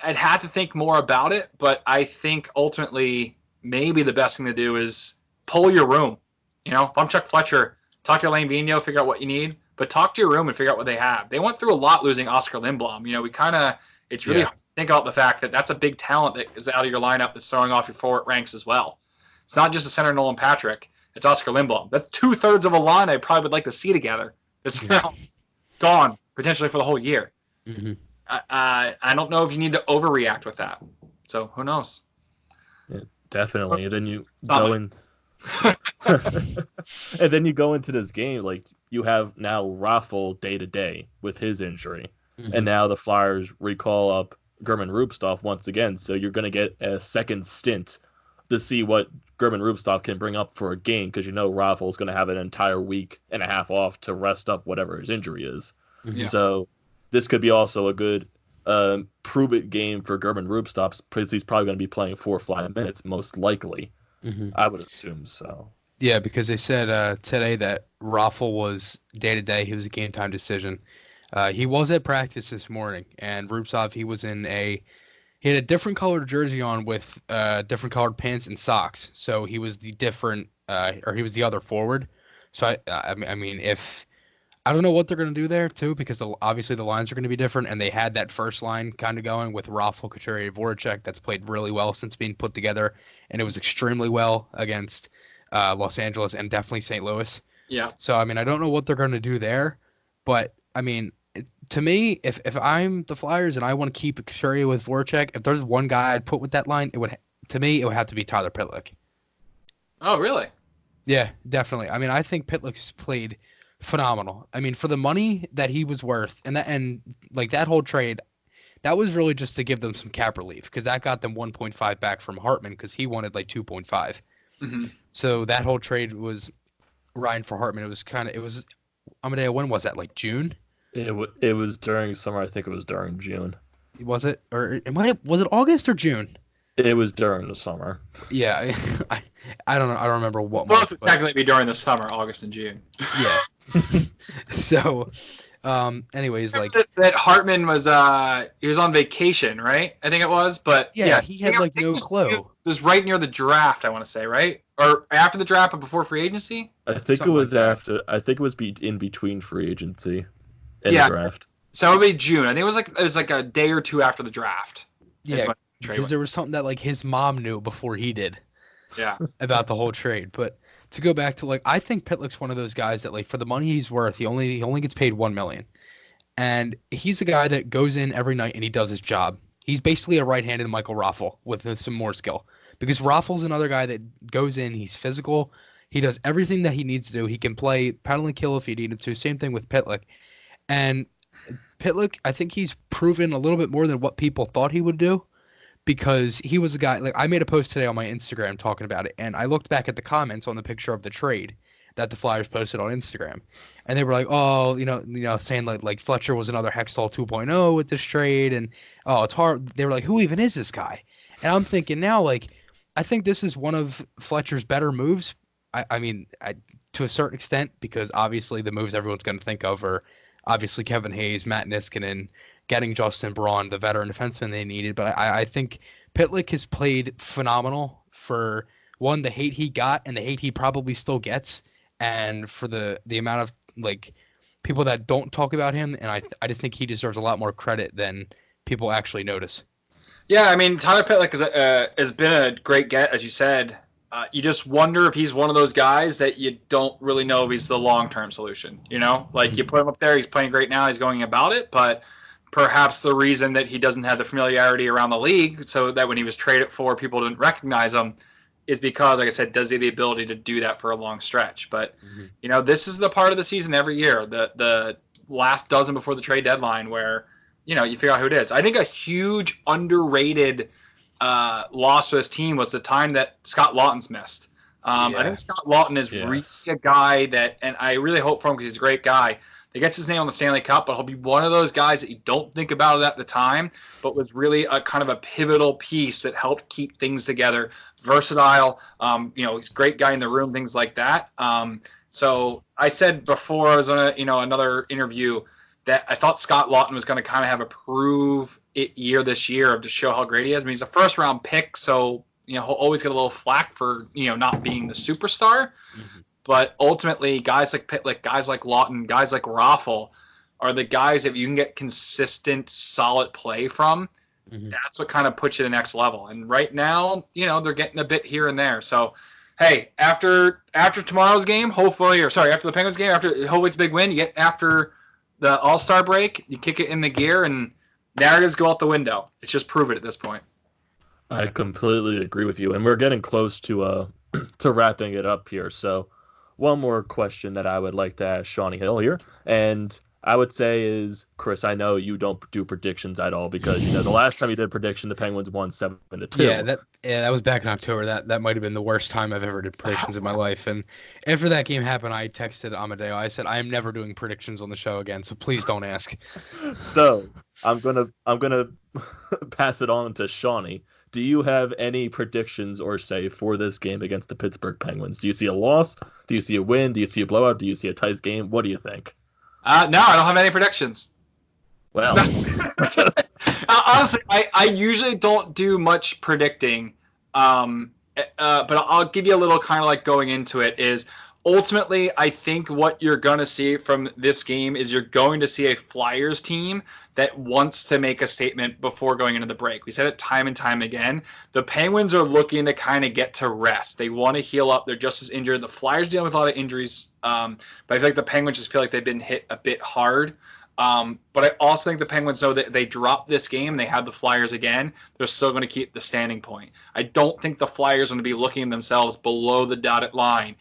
I'd have to think more about it. But I think ultimately maybe the best thing to do is pull your room. If I'm Chuck Fletcher, talk to Lane Vino, figure out what you need. But talk to your room and figure out what they have. They went through a lot losing Oscar Lindblom. It's really hard to think about the fact that that's a big talent that is out of your lineup that's throwing off your forward ranks as well. It's not just the center Nolan Patrick. It's Oscar Lindblom. That's 2/3 of a line I probably would like to see together. It's now gone potentially for the whole year. Mm-hmm. I don't know if you need to overreact with that. So who knows? Yeah, definitely. And then you go in, and then you go into this game like you have now Raffle day to day with his injury, and now the Flyers recall up German Rupstov once again. So you're going to get a second stint to see what German Rupstov can bring up for a game because Raffle's going to have an entire week and a half off to rest up whatever his injury is. Yeah. So this could be also a good prove-it game for German Rupstov because he's probably going to be playing 4 or 5 minutes, most likely. I would assume so. Yeah, because they said today that Raffle was day-to-day. He was a game-time decision. He was at practice this morning, and Rupstov, he had a different colored jersey on with different colored pants and socks. So he was he was the other forward. So I mean, I don't know what they're going to do there too, because obviously the lines are going to be different, and they had that first line kind of going with Raffle, Couturier, Voracek. That's played really well since being put together, and it was extremely well against Los Angeles and definitely St. Louis. Yeah. So I mean, I don't know what they're going to do there, but I mean, to me, if I'm the Flyers and I want to keep Couturier with Voracek, if there's one guy I'd put with that line, it would have to be Tyler Pitlick. Oh, really? Yeah, definitely. I mean, I think Pitlick's played phenomenal. I mean, for the money that he was worth, and that whole trade, that was really just to give them some cap relief because that got them 1.5 back from Hartman because he wanted like 2.5. Mm-hmm. So that whole trade was Ryan for Hartman. Amadeo, when was that? Like June? It was during summer. I think it was during June. Was it? Or was it August or June? It was during the summer. Yeah, I don't know. I don't remember what Both month. would technically be during the summer, August and June. Yeah. So, anyways, like that Hartman was he was on vacation, right? I think it was, but yeah he had like no clue. It was right near the draft, I want to say, right? Or after the draft, but before free agency. I think it was after. I think it was in between free agency and the draft. So it would be June. I think it was like a day or two after the draft. Yeah, because there was something that like his mom knew before he did. Yeah. About the whole trade, but to go back to I think Pitlick's one of those guys that like for the money he's worth, he only gets paid $1 million, and he's a guy that goes in every night and he does his job. He's basically a right-handed Michael Raffle with some more skill because Raffle's another guy that goes in, he's physical, he does everything that he needs to do. He can play paddle and kill if you need him to. Same thing with Pitlick, and Pitlick, I think he's proven a little bit more than what people thought he would do. Because he was a guy, like I made a post today on my Instagram talking about it, and I looked back at the comments on the picture of the trade that the Flyers posted on Instagram, and they were like, "Oh, saying like Fletcher was another Hextall 2.0 with this trade, and oh, it's hard." They were like, "Who even is this guy?" And I'm thinking now, like, I think this is one of Fletcher's better moves. I mean, to a certain extent, because obviously the moves everyone's going to think of are obviously Kevin Hayes, Matt Niskanen, getting Justin Braun, the veteran defenseman they needed. But I think Pitlick has played phenomenal for, one, the hate he got and the hate he probably still gets, and for the amount of like people that don't talk about him. And I just think he deserves a lot more credit than people actually notice. Yeah, I mean, Tyler Pitlick has been a great get, as you said. You just wonder if he's one of those guys that you don't really know if he's the long-term solution. Like you put him up there, he's playing great now, he's going about it, but perhaps the reason that he doesn't have the familiarity around the league, so that when he was traded for, people didn't recognize him, is because, like I said, does he have the ability to do that for a long stretch? But, this is the part of the season every year, the last dozen before the trade deadline where, you figure out who it is. I think a huge underrated loss to his team was the time that Scott Lawton's missed. I think Scott Lawton is really a guy that, and I really hope for him because he's a great guy, that gets his name on the Stanley Cup, but he'll be one of those guys that you don't think about it at the time, but was really a kind of a pivotal piece that helped keep things together. Versatile, he's a great guy in the room, things like that. So I said before I was on another interview that I thought Scott Laughton was going to kind of have a prove it year this year to show how great he is. I mean, he's a first round pick, so he'll always get a little flack for not being the superstar. Mm-hmm. But ultimately, guys like Pitlick, guys like Laughton, guys like Raffle are the guys that you can get consistent, solid play from. Mm-hmm. That's what kind of puts you to the next level. And right now, they're getting a bit here and there. So, hey, after tomorrow's game, after the Penguins game, hopefully it's a big win. You get after the All-Star break, you kick it in the gear, and narratives go out the window. It's just prove it at this point. I completely agree with you, and we're getting close to wrapping it up here. So, one more question that I would like to ask Shawny Hill here, and I would say is, Chris, I know you don't do predictions at all because the last time you did prediction, the Penguins won 7-2. Yeah, that was back in October. That might have been the worst time I've ever did predictions in my life. And after that game happened, I texted Amadeo. I said, I am never doing predictions on the show again, so please don't ask. So I'm gonna pass it on to Shawny. Do you have any predictions or say for this game against the Pittsburgh Penguins? Do you see a loss? Do you see a win? Do you see a blowout? Do you see a tight game? What do you think? No, I don't have any predictions. Well, honestly, I usually don't do much predicting, but I'll give you a little kind of like going into it is ultimately I think what you're going to see from this game is you're going to see a Flyers team that wants to make a statement before going into the break. We said it time and time again. The Penguins are looking to kind of get to rest. They want to heal up. They're just as injured. The Flyers dealing with a lot of injuries, but I feel like the Penguins just feel like they've been hit a bit hard. But I also think the Penguins know that they dropped this game. They have the Flyers again. They're still going to keep the standing point. I don't think the Flyers are going to be looking at themselves below the dotted line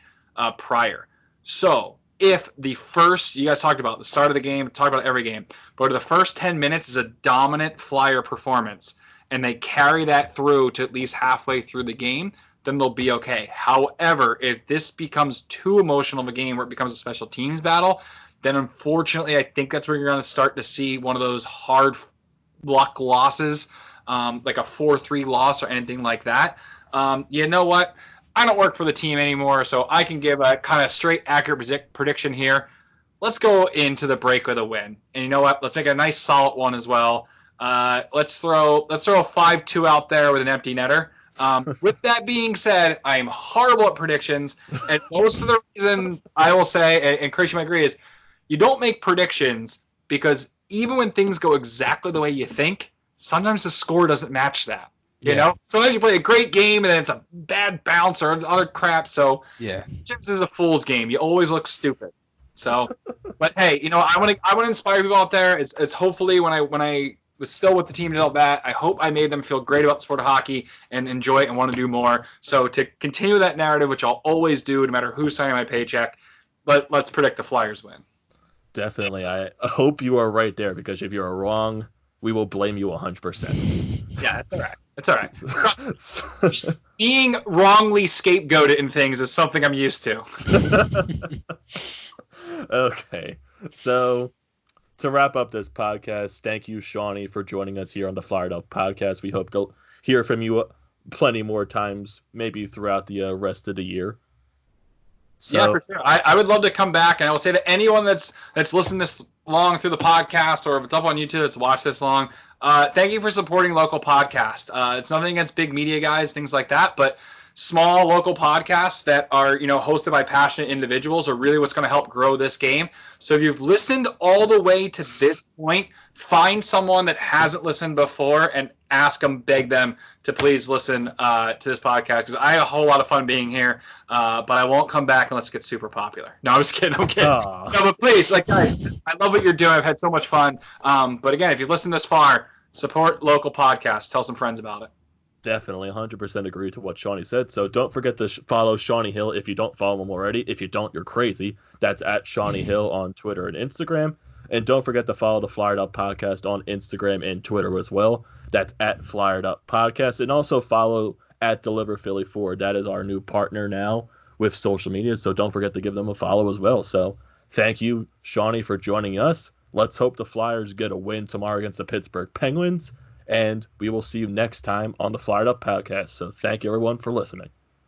prior. So if the first, you guys talked about the start of the game, talked about every game, but the first 10 minutes is a dominant Flyer performance and they carry that through to at least halfway through the game, then they'll be okay. However, if this becomes too emotional of a game where it becomes a special teams battle, then unfortunately I think that's where you're going to start to see one of those hard luck losses, like a 4-3 loss or anything like that. You know what? I don't work for the team anymore, so I can give a kind of straight, accurate prediction here. Let's go into the break with a win. And you know what? Let's make a nice, solid one as well. Let's throw a 5-2 out there with an empty netter. With that being said, I am horrible at predictions, and most of the reason I will say, and Chris, you might agree, is you don't make predictions because even when things go exactly the way you think, sometimes the score doesn't match that. You know, sometimes you play a great game and then it's a bad bounce or other crap. So this is a fool's game. You always look stupid. So, but hey, I want to inspire people out there. It's hopefully when I was still with the team and all that, I hope I made them feel great about the sport of hockey and enjoy it and want to do more. So to continue that narrative, which I'll always do, no matter who's signing my paycheck, but let's predict the Flyers win. Definitely. I hope you are right there because if you are wrong, we will blame you 100%. Yeah, that's all right. It's all right. Being wrongly scapegoated in things is something I'm used to. Okay. So to wrap up this podcast, thank you, Shawny, for joining us here on the Fired Up podcast. We hope to hear from you plenty more times, maybe throughout the rest of the year. So, yeah, for sure. I would love to come back, and I will say to anyone that's listened this long through the podcast, or if it's up on YouTube that's watched this long, thank you for supporting local podcasts. It's nothing against big media guys, things like that, but small local podcasts that are hosted by passionate individuals are really what's going to help grow this game. So if you've listened all the way to this point, find someone that hasn't listened before and ask them, beg them to please listen to this podcast, because I had a whole lot of fun being here, but I won't come back unless it gets super popular. No, I'm just kidding. I'm kidding. No, but please, guys, I love what you're doing. I've had so much fun. But again, if you've listened this far, support local podcasts. Tell some friends about it. Definitely 100% agree to what Shawny said. So don't forget to follow Shawny Hill if you don't follow him already. If you don't, you're crazy. That's at Shawny Hill on Twitter and Instagram. And don't forget to follow the Flyered Up Podcast on Instagram and Twitter as well. That's at Flyered Up Podcast. And also follow at Deliver Philly Forward. That is our new partner now with social media. So don't forget to give them a follow as well. So Thank you, Shawny, for joining us. Let's hope the Flyers get a win tomorrow against the Pittsburgh Penguins, and we will see you next time on the Flyered Up podcast. So thank you, everyone, for listening.